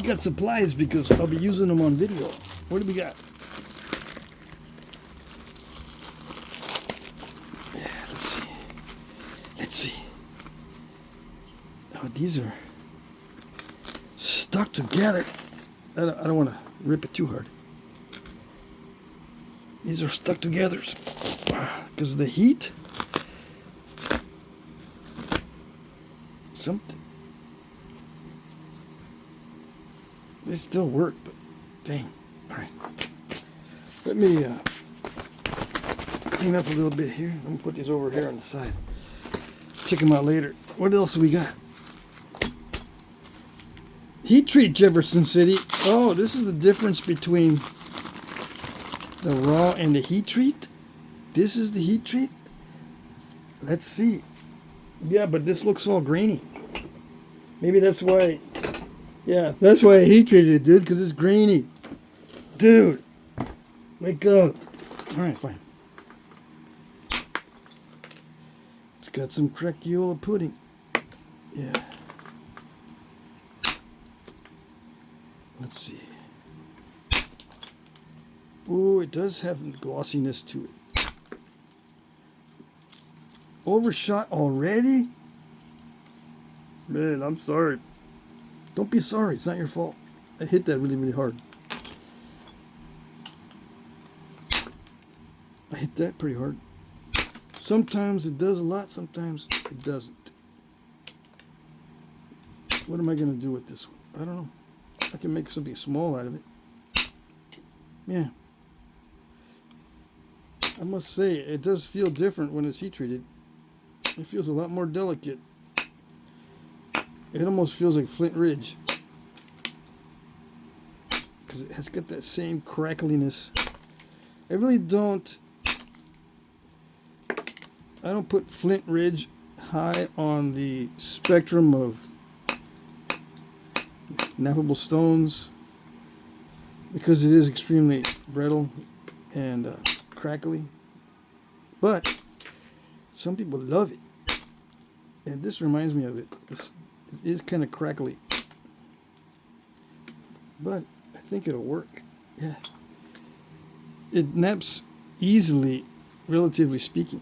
got supplies because I'll be using them on video. What do we got? Yeah, let's see. Oh, these are stuck together. I don't want to rip it too hard. These are stuck together because of the heat. Something. They still work, but dang. All right. Let me clean up a little bit here. I'm gonna put these over here on the side. Check them out later. What else do we got? Heat treat Jefferson City. Oh, this is the difference between the raw and the heat treat. This is the heat treat. Let's see. Yeah, but this looks all grainy. Maybe that's why. Yeah, that's why I heat treated it, dude, because it's grainy. Dude, wake up. All right, fine. It's got some crackiola pudding. Yeah. Let's see. Ooh, it does have glossiness to it. Overshot already? Man, I'm sorry. Don't be sorry. It's not your fault. I hit that really, really hard. I hit that pretty hard. Sometimes it does a lot, sometimes it doesn't. What am I going to do with this one? I don't know. I can make something small out of it. Yeah. I must say, it does feel different when it's heat treated. It feels a lot more delicate. It almost feels like Flint Ridge. Because it has got that same crackliness. I really don't... I don't put Flint Ridge high on the spectrum of knappable stones because it is extremely brittle and crackly. But some people love it. And this reminds me of it. It is kind of crackly. But I think it'll work. Yeah. It naps easily, relatively speaking.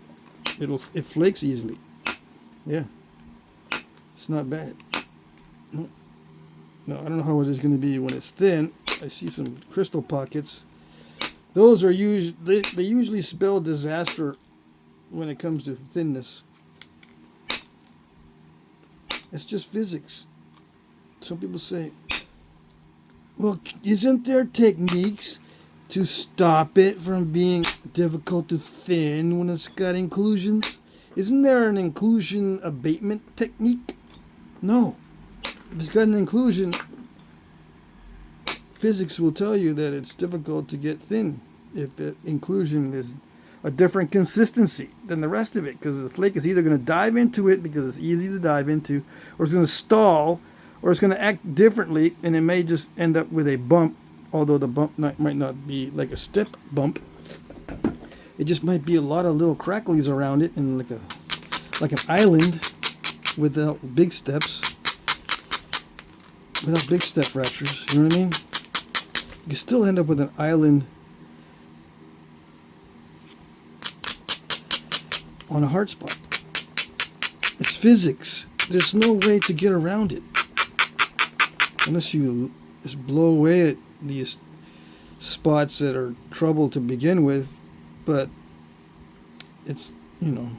It flakes easily. Yeah. It's not bad. No. No, I don't know how it is going to be when it's thin. I see some crystal pockets. Those are usually, they usually spell disaster when it comes to thinness. It's just physics. Some people say, well, isn't there techniques to stop it from being difficult to thin when it's got inclusions? Isn't there an inclusion abatement technique? No. If it's got an inclusion, physics will tell you that it's difficult to get thin if the inclusion is a different consistency than the rest of it, because the flake is either going to dive into it because it's easy to dive into, or it's going to stall, or it's going to act differently, and it may just end up with a bump, although the bump might not be like a step bump. It just might be a lot of little cracklies around it, and like an island without big steps, without big step fractures. You know what I mean? You can still end up with an island on a hard spot. It's physics. There's no way to get around it unless you just blow away at these spots that are trouble to begin with. But it's, you know,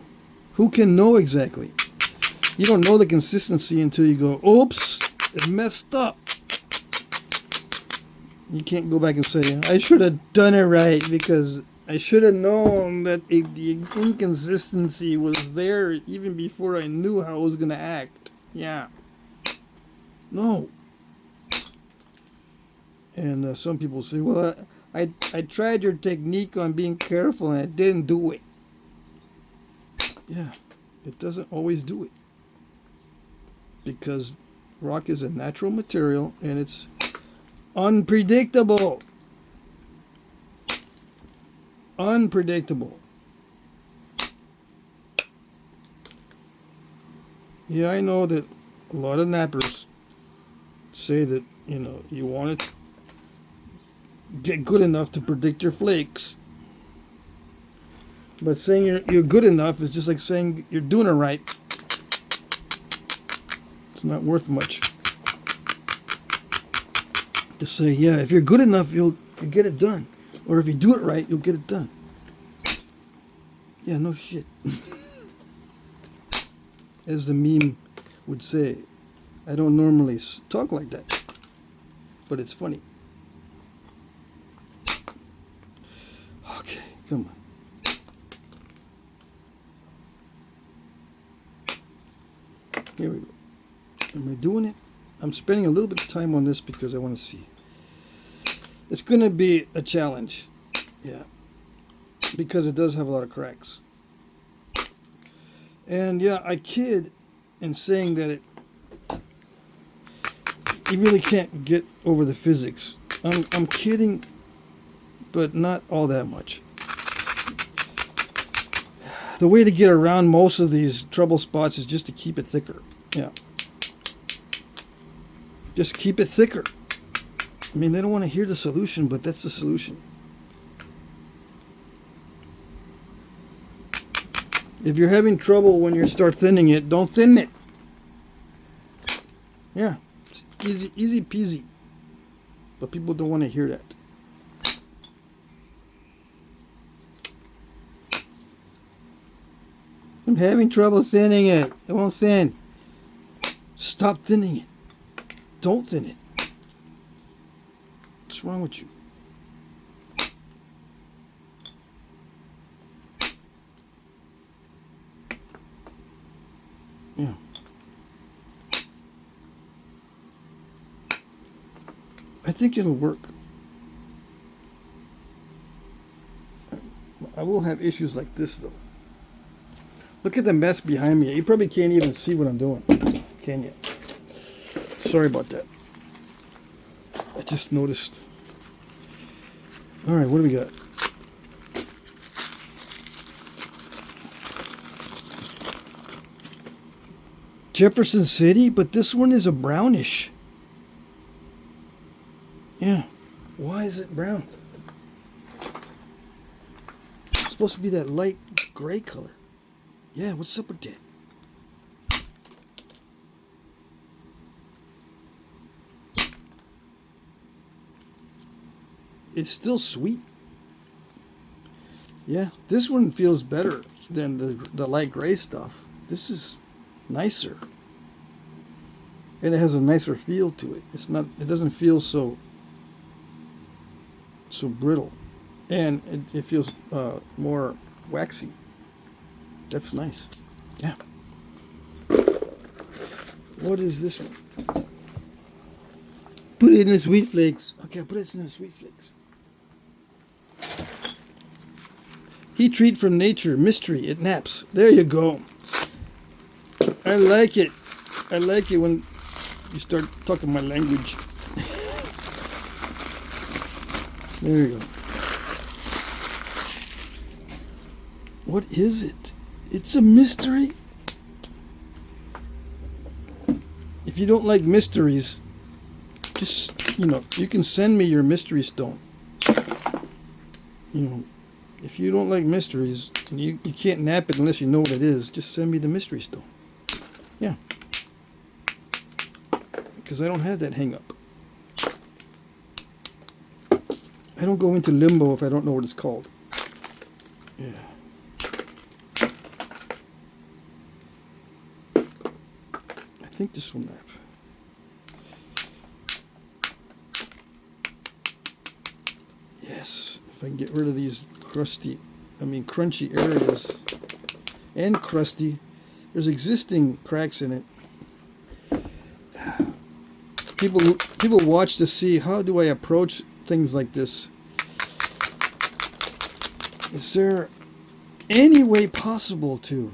who can know exactly? You don't know the consistency until you go, oops, it messed up. You can't go back and say, I should have done it right because I should have known that the inconsistency was there even before I knew how I was going to act. Yeah. No. And some people say, well, I tried your technique on being careful and I didn't do it. Yeah, it doesn't always do it. Because rock is a natural material and it's unpredictable. Unpredictable. Yeah, I know that a lot of nappers say that, you know, you want to get good enough to predict your flakes. But saying you're good enough is just like saying you're doing it right. It's not worth much. To say, yeah, if you're good enough, you'll get it done. Or if you do it right, you'll get it done. Yeah, no shit. As the meme would say, I don't normally talk like that. But it's funny. Okay, come on. Here we go. Am I doing it? I'm spending a little bit of time on this because I want to see. It's going to be a challenge. Yeah. Because it does have a lot of cracks. And yeah, I kid in saying that you really can't get over the physics. I'm kidding, but not all that much. The way to get around most of these trouble spots is just to keep it thicker. Yeah. Just keep it thicker. I mean, they don't want to hear the solution, but that's the solution. If you're having trouble when you start thinning it, don't thin it. Yeah, it's easy peasy. but people don't want to hear that. I'm having trouble thinning it. It won't thin. Stop thinning it. Don't thin it. What's wrong with you? Yeah. I think it'll work. I will have issues like this though. Look at the mess behind me. You probably can't even see what I'm doing, can you? Sorry about that. I just noticed. All right, what do we got? Jefferson City, but this one is a brownish. Yeah. Why is it brown? It's supposed to be that light gray color. Yeah, what's up with that? It's still sweet. Yeah, this one feels better than the light gray stuff. This is nicer. And it has a nicer feel to it. It doesn't feel so brittle. And it feels more waxy. That's nice. Yeah. What is this one? Put it in the sweet flakes. Okay, put it in the sweet flakes. Heat treat from nature. Mystery. It naps. There you go. I like it. I like it when you start talking my language. There you go. What is it? It's a mystery. If you don't like mysteries, just, you can send me your mystery stone. If you don't like mysteries, you can't nap it unless you know what it is, just send me the mystery stone. Yeah. Because I don't have that hang up. I don't go into limbo if I don't know what it's called. Yeah. I think this will nap. Yes. If I can get rid of these crunchy areas. And crusty. There's existing cracks in it. People watch to see how do I approach things like this. Is there any way possible to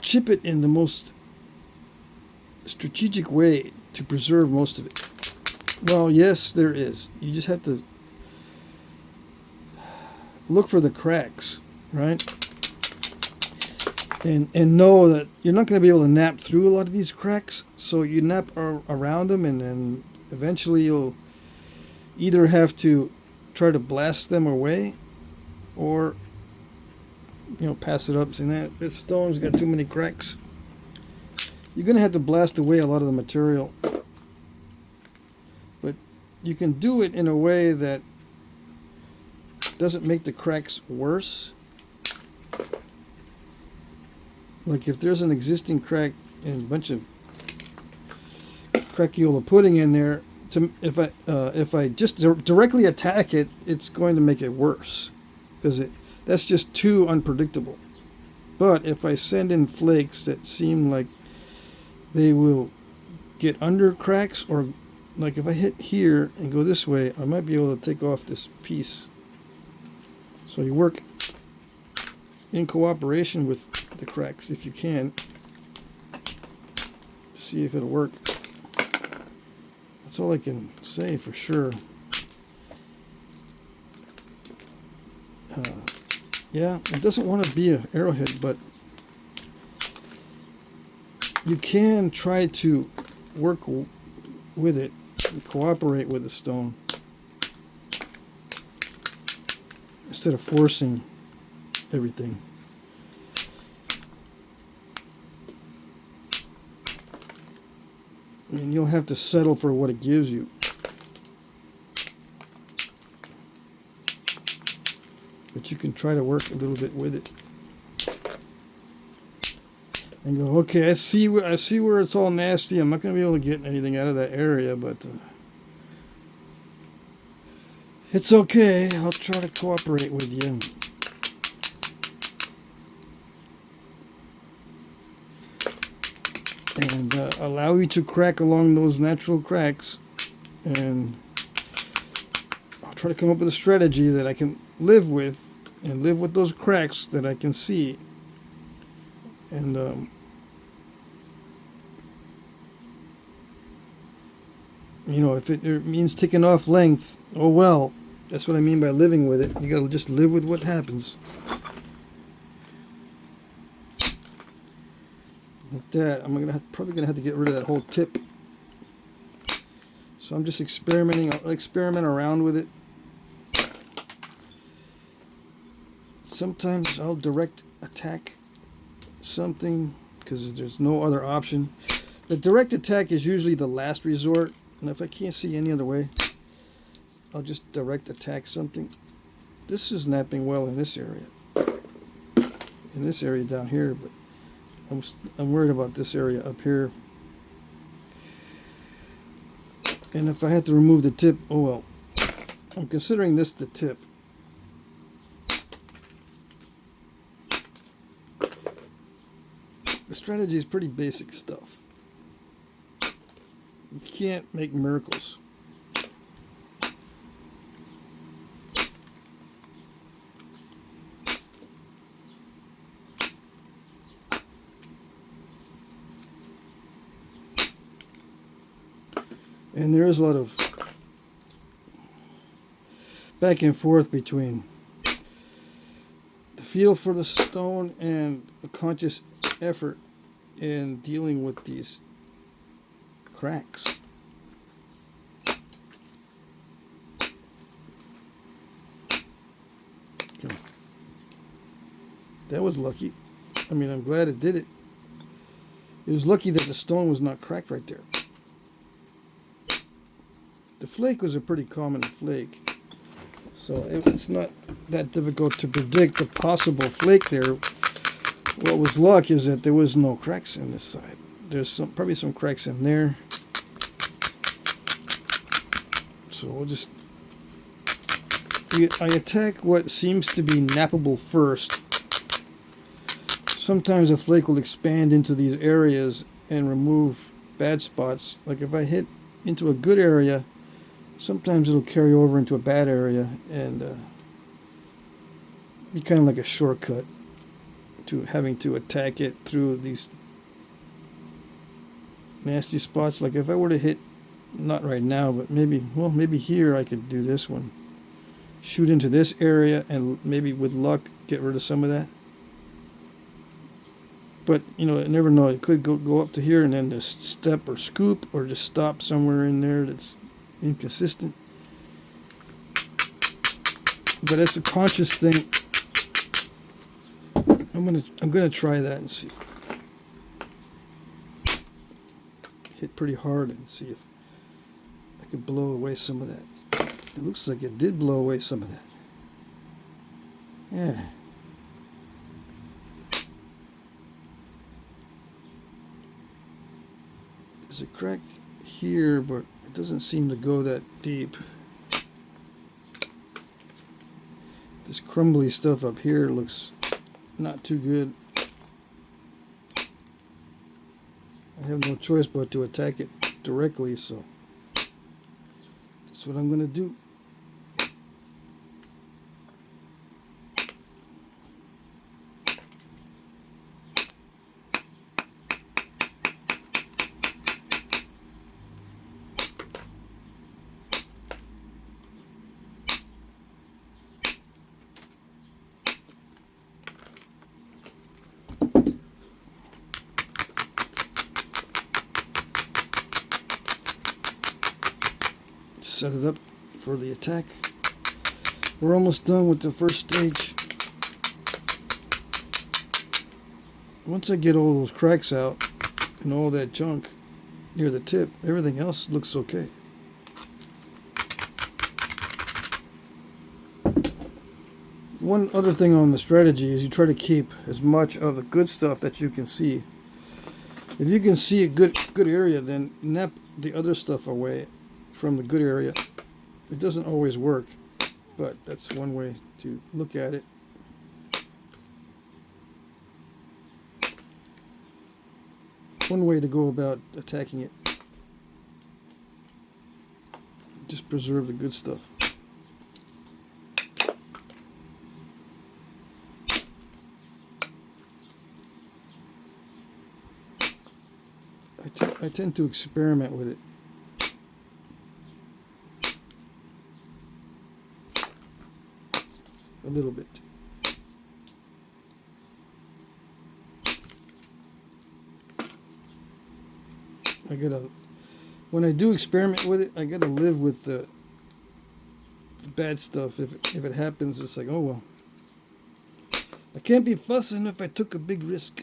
chip it in the most strategic way to preserve most of it? Well, yes, there is. You just have to look for the cracks, right? And know that you're not going to be able to nap through a lot of these cracks, so you nap around them, and then eventually you'll either have to try to blast them away, or pass it up, saying that this stone's got too many cracks. You're going to have to blast away a lot of the material, but you can do it in a way that doesn't make the cracks worse. Like if there's an existing crack and a bunch of crackiola pudding in there, if I just directly attack it, it's going to make it worse, because that's just too unpredictable. But if I send in flakes that seem like they will get under cracks, or like if I hit here and go this way, I might be able to take off this piece. So you work in cooperation with the cracks if you can. See if it'll work. That's all I can say for sure. Yeah, it doesn't want to be an arrowhead, but you can try to work with it and cooperate with the stone instead of forcing everything. And you'll have to settle for what it gives you. But you can try to work a little bit with it. And go, okay, I see where it's all nasty. I'm not going to be able to get anything out of that area, but it's okay. I'll try to cooperate with you. And allow you to crack along those natural cracks. And I'll try to come up with a strategy that I can live with, and live with those cracks that I can see. And you know, if it means taking off length, oh well. That's what I mean by living with it. You gotta just live with what happens. Like that, I'm probably gonna have to get rid of that whole tip. So I'm just experiment around with it. Sometimes I'll direct attack something because there's no other option. The direct attack is usually the last resort, and if I can't see any other way, I'll just direct attack something. This is napping well in this area. In this area down here, but I'm worried about this area up here. And if I had to remove the tip, oh well. I'm considering this the tip. The strategy is pretty basic stuff. You can't make miracles. And there is a lot of back and forth between the feel for the stone and a conscious effort in dealing with these cracks. Okay. That was lucky. I mean, I'm glad it did it. It was lucky that the stone was not cracked right there. The flake was a pretty common flake, so it's not that difficult to predict the possible flake there. What was luck is that there was no cracks in this side. There's probably some cracks in there. So we'll just... I attack what seems to be nappable first. Sometimes a flake will expand into these areas and remove bad spots. Like if I hit into a good area, sometimes it'll carry over into a bad area and be kind of like a shortcut to having to attack it through these nasty spots. Like if I were to hit, not right now, but maybe here I could do this one. Shoot into this area and maybe with luck get rid of some of that. But, you know, I never know. It could go up to here and then just step or scoop or just stop somewhere in there that's inconsistent. But it's a conscious thing. I'm gonna try that and see. Hit pretty hard and see if I could blow away some of that. It looks like it did blow away some of that. Yeah. There's a crack here, but it doesn't seem to go that deep. This crumbly stuff up here looks not too good. I have no choice but to attack it directly, so that's what I'm gonna do. Set it up for the attack. We're almost done with the first stage. Once I get all those cracks out and all that junk, near the tip. Everything else looks okay. One other thing on the strategy is you try to keep as much of the good stuff that you can see. If you can see a good area, then nap the other stuff away from the good area. It doesn't always work, but that's one way to look at it. One way to go about attacking it. Just preserve the good stuff. I tend to experiment with it. A little bit. When I do experiment with it, I gotta live with the bad stuff. If it happens, it's like, oh well. I can't be fussing if I took a big risk.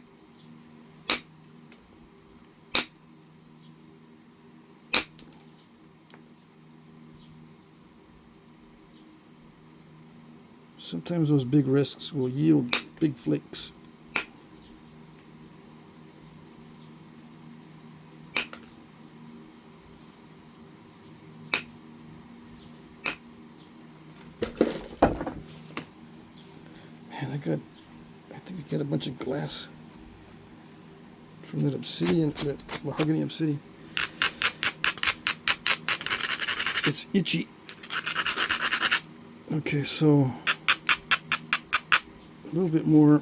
Sometimes those big risks will yield big flakes. Man, I think I got a bunch of glass from that obsidian, that mahogany obsidian. It's itchy. Okay, so a little bit more.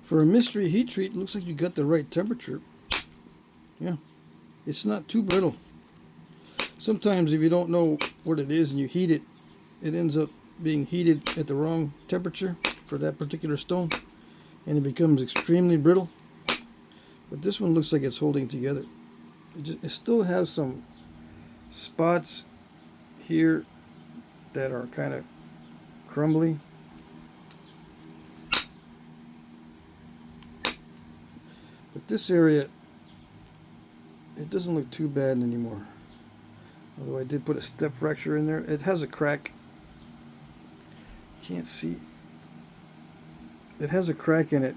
For a mystery heat treat, it looks like you got the right temperature. Yeah, it's not too brittle. Sometimes if you don't know what it is and you heat it, it ends up being heated at the wrong temperature for that particular stone, and it becomes extremely brittle. But this one looks like it's holding together. It still has some spots here that are kind of crumbly. But this area, it doesn't look too bad anymore. Although I did put a step fracture in there. It has a crack. Can't see. It has a crack in it.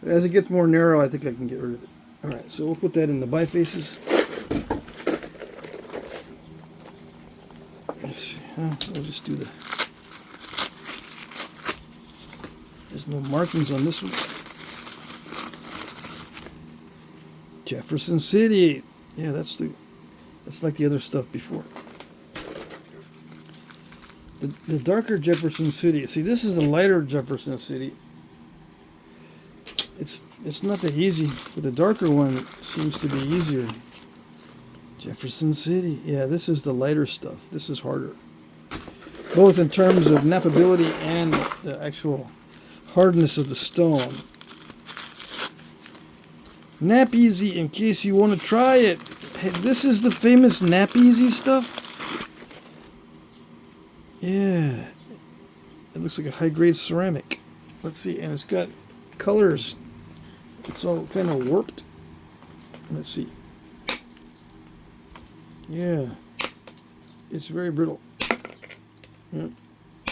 As it gets more narrow, I think I can get rid of it. Alright, so we'll put that in the bifaces. Let's see. We'll just do the... There's no markings on this one. Jefferson City. Yeah, that's like the other stuff before. The darker Jefferson City. See, this is the lighter Jefferson City. It's not that easy, but the darker one seems to be easier. Jefferson City. Yeah, this is the lighter stuff. This is harder. Both in terms of knappability and the actual hardness of the stone. Knap-Easy, in case you want to try it. Hey, this is the famous Knap-Easy stuff. Yeah, it looks like a high-grade ceramic. Let's see, and it's got colors. It's all kind of warped. Let's see. Yeah, it's very brittle. Yeah.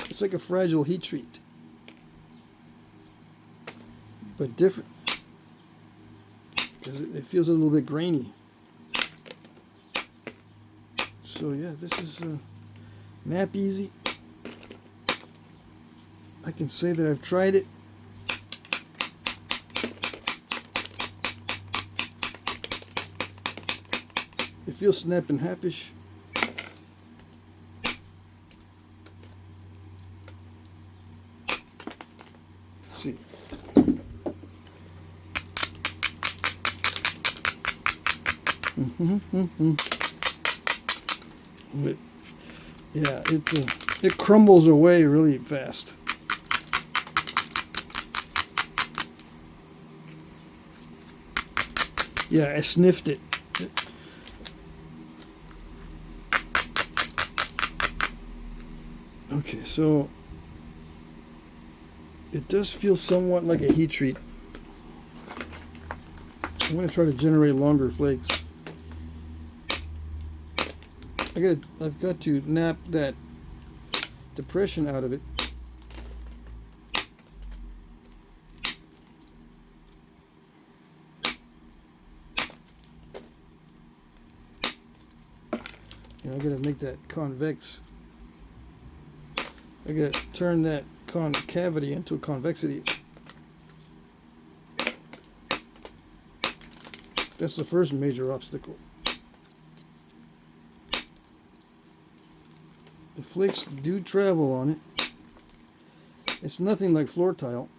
It's like a fragile heat treat, but different because it feels a little bit grainy. So yeah, this is Knap-Easy. I can say that I've tried it. It feels snap and halfish. Let's see. But yeah, it crumbles away really fast. Yeah, I sniffed it. Okay, so it does feel somewhat like a heat treat. I'm going to try to generate longer flakes. I've got to nap that depression out of it. You know, I gotta make that convex. I gotta turn that concavity into a convexity. That's the first major obstacle. The flakes do travel on it. It's nothing like floor tile,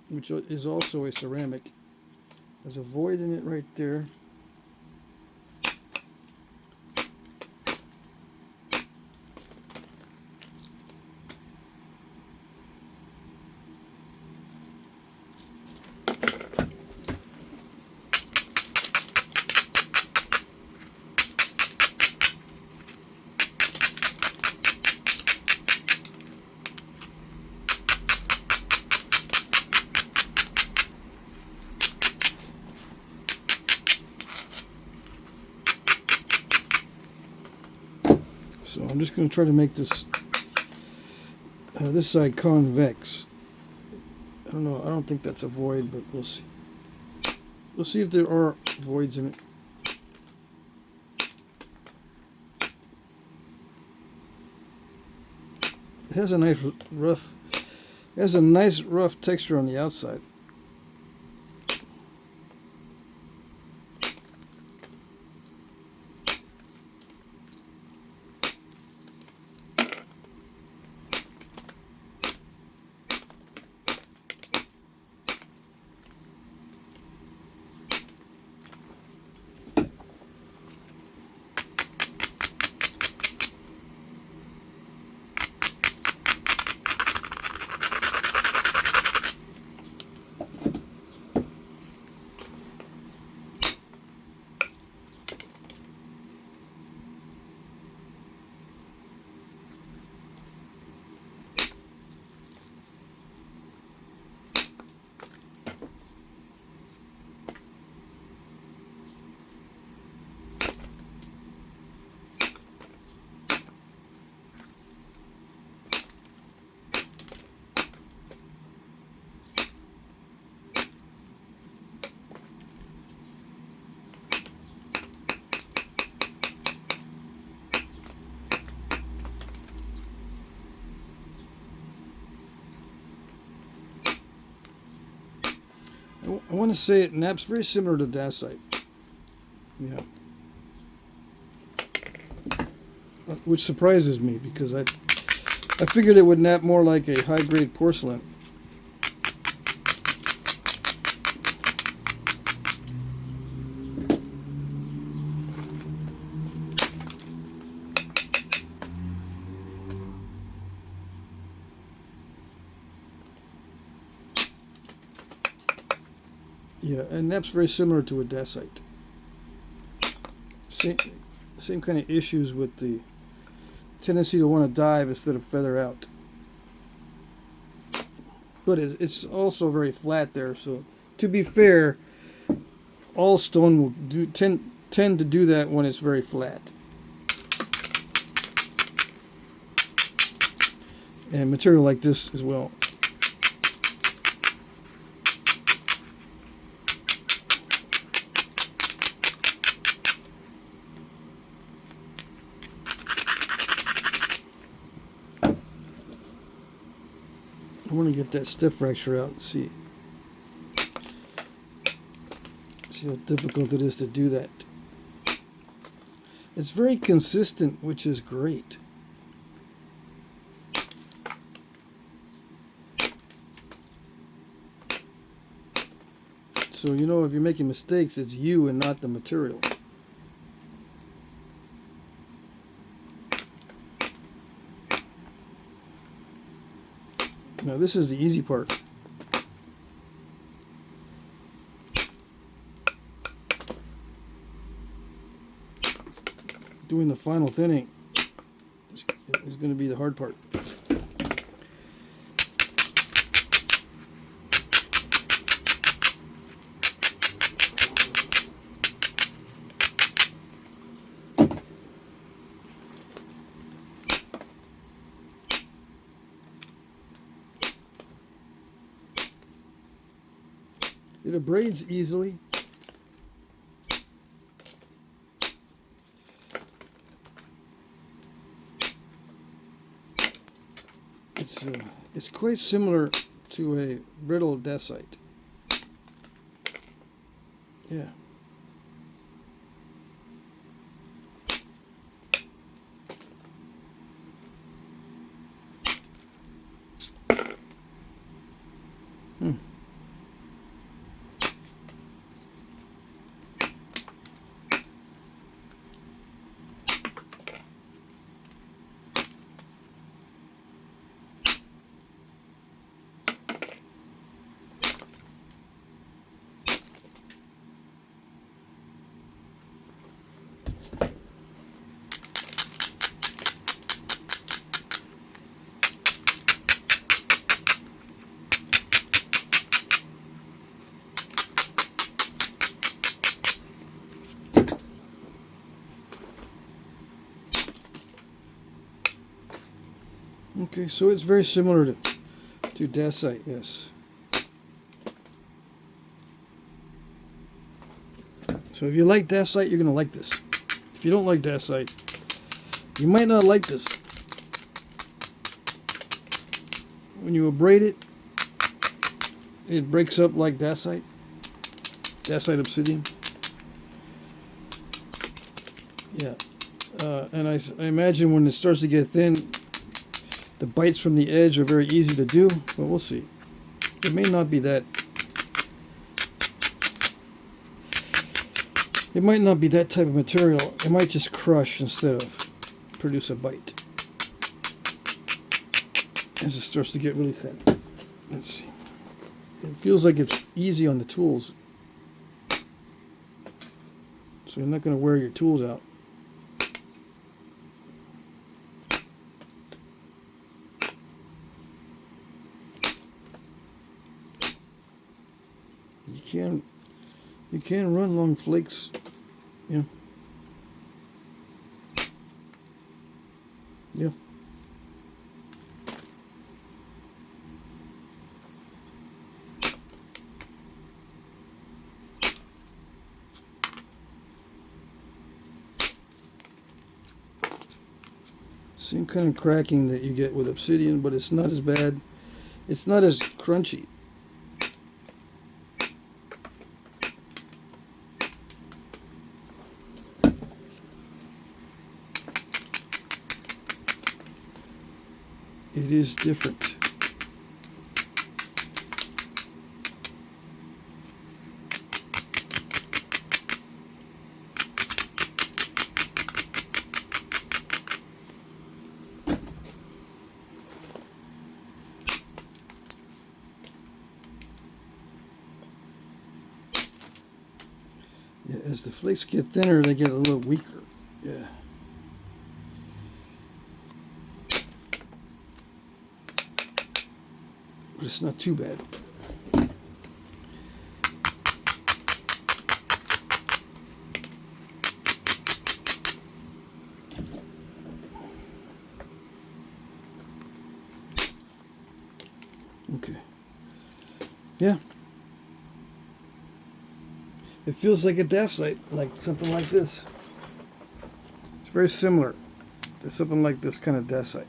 which is also a ceramic. There's a void in it right there. So I'm just going to try to make this this side convex. I don't know. I don't think that's a void, but we'll see. We'll see if there are voids in it. It has a nice rough. It has a nice rough texture on the outside. I want to say it naps very similar to Dacite. Yeah. Which surprises me because I figured it would nap more like a high-grade porcelain. Yeah, and naps very similar to a Dacite. Same kind of issues with the tendency to want to dive instead of feather out. But it's also very flat there, so to be fair, all stone will tend to do that when it's very flat. And material like this as well. I want to get that step fracture out and see how difficult it is to do that. It's very consistent, which is great. So you know, if you're making mistakes, it's you and not the material. Now this is the easy part. Doing the final thinning. is going to be the hard part. It abrades easily. It's quite similar to a brittle dacite. Yeah. Okay, so it's very similar to Dacite, yes. So if you like Dacite, you're going to like this. If you don't like Dacite, you might not like this. When you abrade it, it breaks up like Dacite. Dacite Obsidian. Yeah. And I imagine when it starts to get thin, the bites from the edge are very easy to do, but we'll see. It may not be that. It might not be that type of material. It might just crush instead of produce a bite. As it starts to get really thin. Let's see. It feels like it's easy on the tools. So you're not going to wear your tools out. You can run long flakes, yeah. Yeah. Same kind of cracking that you get with Obsidian, but it's not as bad. It's not as crunchy. It is different. Yeah, as the flakes get thinner, they get a little weaker. Yeah. But it's not too bad. Okay. Yeah. It feels like a dacite, like something like this. It's very similar to something like this kind of dacite.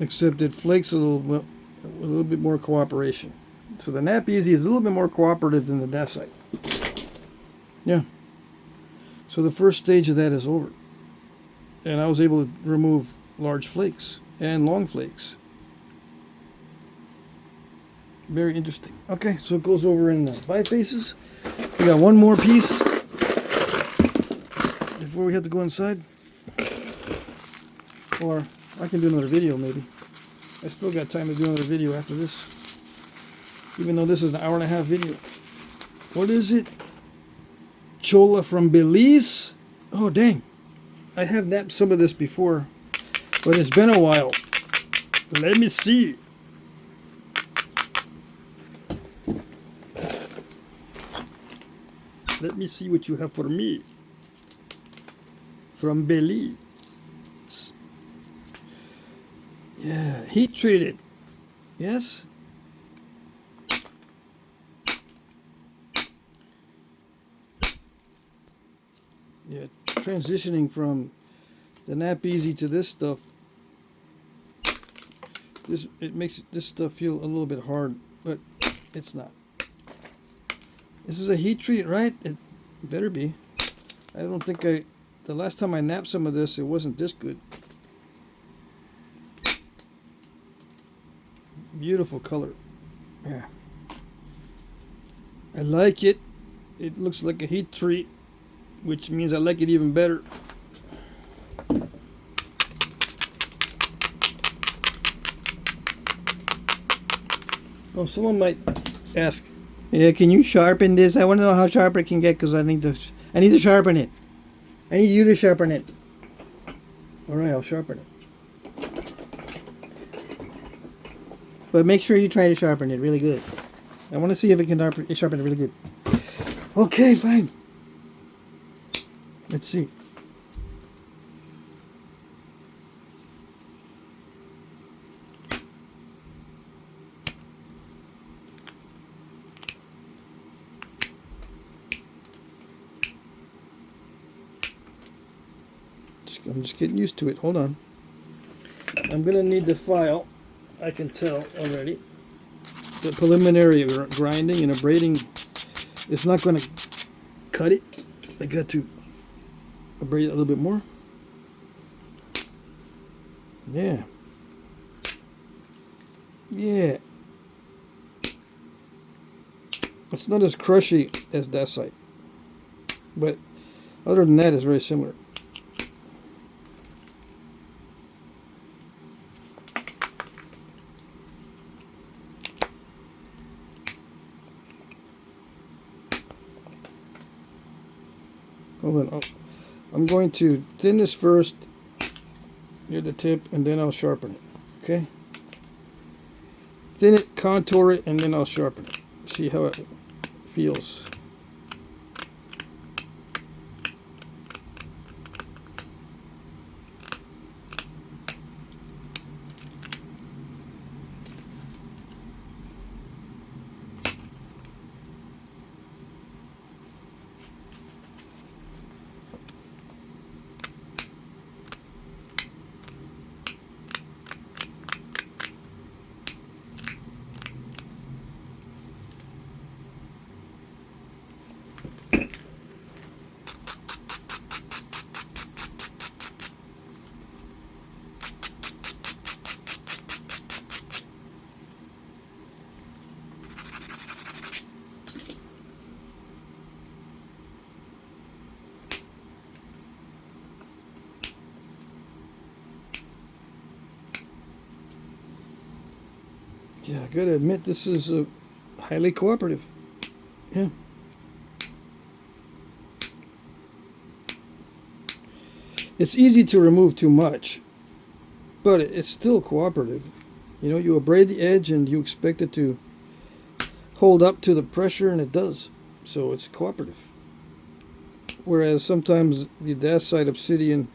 Except it flakes a little bit more cooperation. So the Knap-Easy is a little bit more cooperative than the Dacite. Yeah. So the first stage of that is over. And I was able to remove large flakes and long flakes. Very interesting. Okay, so it goes over in the bifaces. We got one more piece before we have to go inside. Or I can do another video maybe. I still got time to do another video after this. Even though this is an 1.5-hour video. What is it? Chola from Belize? Oh dang. I have napped some of this before, but it's been a while. Let me see. Let me see what you have for me. From Belize. Yeah, heat treated. Yes? Yeah, transitioning from the Knap-Easy to this stuff. It makes this stuff feel a little bit hard, but it's not. This was a heat treat, right? It better be. I don't think the last time I napped some of this, it wasn't this good. Beautiful color. Yeah. I like it. It looks like a heat treat, which means I like it even better. Oh, someone might ask, yeah, can you sharpen this? I want to know how sharp it can get because I need to sharpen it. I need you to sharpen it. All right, I'll sharpen it. But make sure you try to sharpen it really good. I want to see if it can sharpen it really good. Okay, fine. Let's see. I'm just getting used to it. Hold on. I'm going to need the file. I can tell already. The preliminary grinding and abrading is not going to cut it. I got to abrade it a little bit more. Yeah. Yeah. It's not as crushy as Dacite. But other than that, it's very similar. Hold on. I'm going to thin this first near the tip, and then I'll sharpen it. Okay? Thin it, contour it, and then I'll sharpen it. See how it feels. Yeah, I gotta admit this is highly cooperative. Yeah. It's easy to remove too much, but it's still cooperative. You know, you abrade the edge and you expect it to hold up to the pressure, and it does. So it's cooperative. Whereas sometimes the Dacite Obsidian,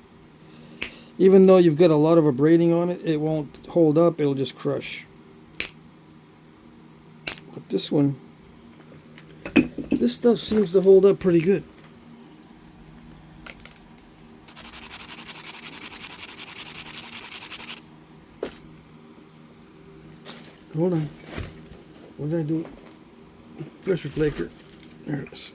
even though you've got a lot of abrading on it, it won't hold up, it'll just crush. But this one, this stuff seems to hold up pretty good. Hold on. What did I do? Pressure flaker. There it is.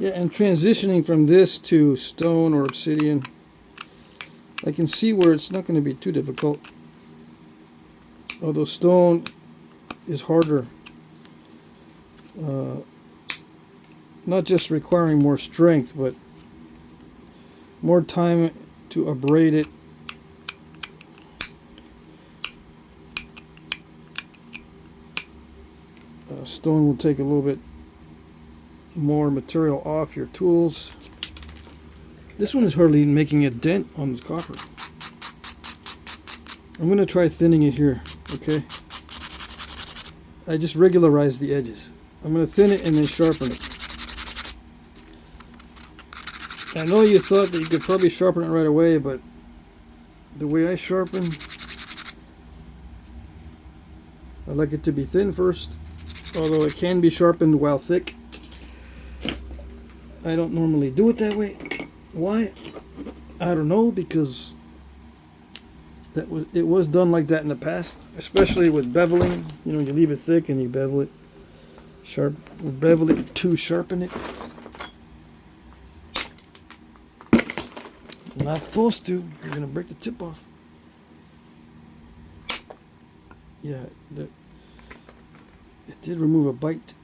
Yeah, and transitioning from this to stone or obsidian, I can see where it's not going to be too difficult. Although stone is harder not just requiring more strength, but more time to abrade it. Stone will take a little bit more material off your tools. This one is hardly making a dent on the copper. I'm going to try thinning it here, okay? I just regularized the edges. I'm going to thin it and then sharpen it. I know you thought that you could probably sharpen it right away, but the way I sharpen, I like it to be thin first, although it can be sharpened while thick. I don't normally do it that way. Why? I don't know, because it was done like that in the past, especially with beveling. You know, you leave it thick and you bevel it bevel it to sharpen it. You're not supposed to. You're gonna break the tip off. Yeah, it did remove a bite,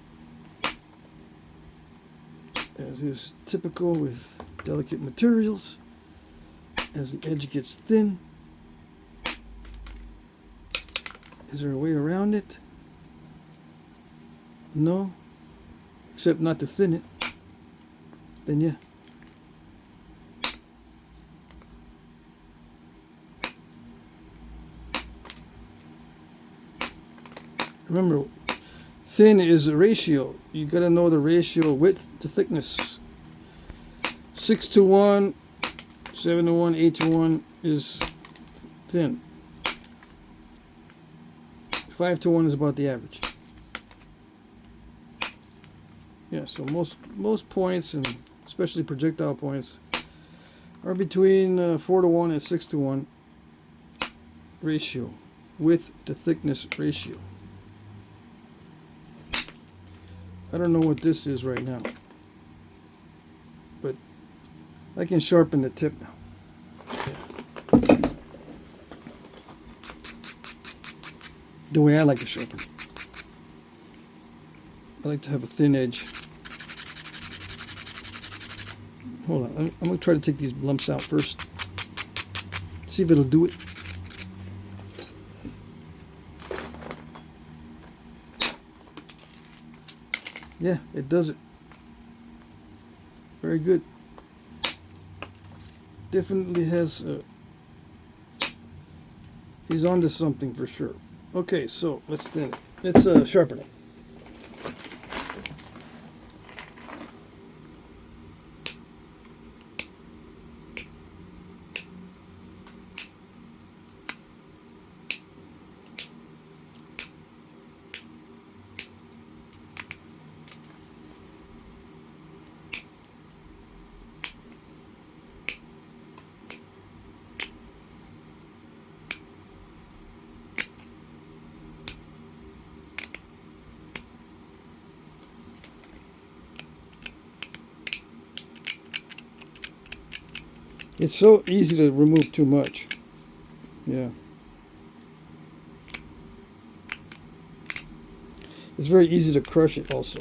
as is typical with delicate materials. As the edge gets thin, is there a way around it? No, except not to thin it. Then yeah. Remember, thin is a ratio. You gotta know the ratio width to thickness. 6 to 1, 7 to 1, 8 to 1 is thin. 5 to 1 is about the average. Yeah, so most points, and especially projectile points, are between 4 to 1 and 6 to 1 ratio, width to thickness ratio. I don't know what this is right now, but I can sharpen the tip now. Yeah. The way I like to sharpen. I like to have a thin edge. Hold on, I'm going to try to take these lumps out first. See if it'll do it. Yeah, it does it. Very good. Definitely has he's onto something for sure. Okay, so let's thin it. Let's sharpen it. It's so easy to remove too much. Yeah. It's very easy to crush it also.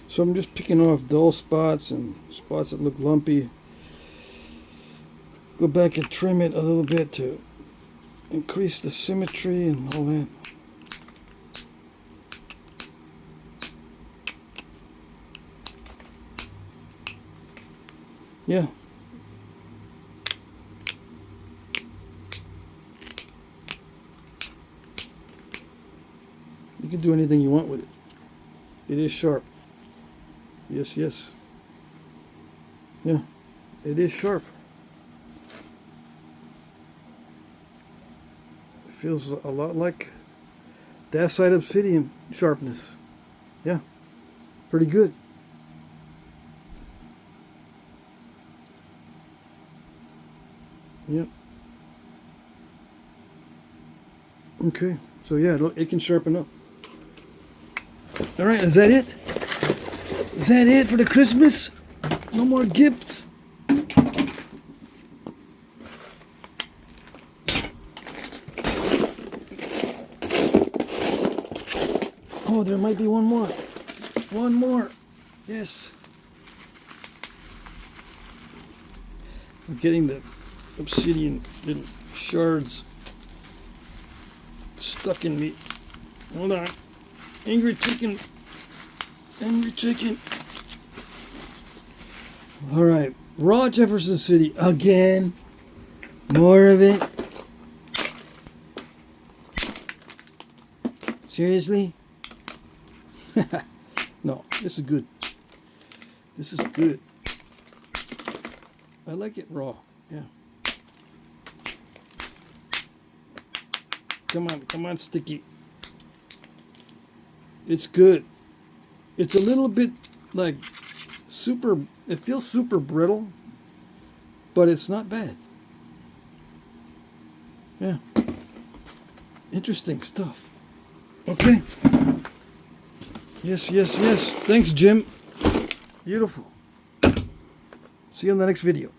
So I'm just picking off dull spots and spots that look lumpy. Go back and trim it a little bit to increase the symmetry and all that. Yeah. You can do anything you want with it. It is sharp. Yes, yes. Yeah, it is sharp. It feels a lot like Dacite obsidian sharpness. Yeah, pretty good. Yep. Okay, so yeah, it can sharpen up. All right, is that it? Is that it for the Christmas? No more gifts? Oh, there might be one more. One more. Yes. I'm getting the obsidian little shards stuck in me. Hold on. Angry chicken. Angry chicken. Alright. Raw Jefferson City. Again. More of it. Seriously? No, this is good. This is good. I like it raw. Yeah. Come on, Sticky. It's good. It's a little bit like super, it feels super brittle, but it's not bad. Yeah. Interesting stuff. Okay. Yes, yes, yes. Thanks, Jim. Beautiful. See you in the next video.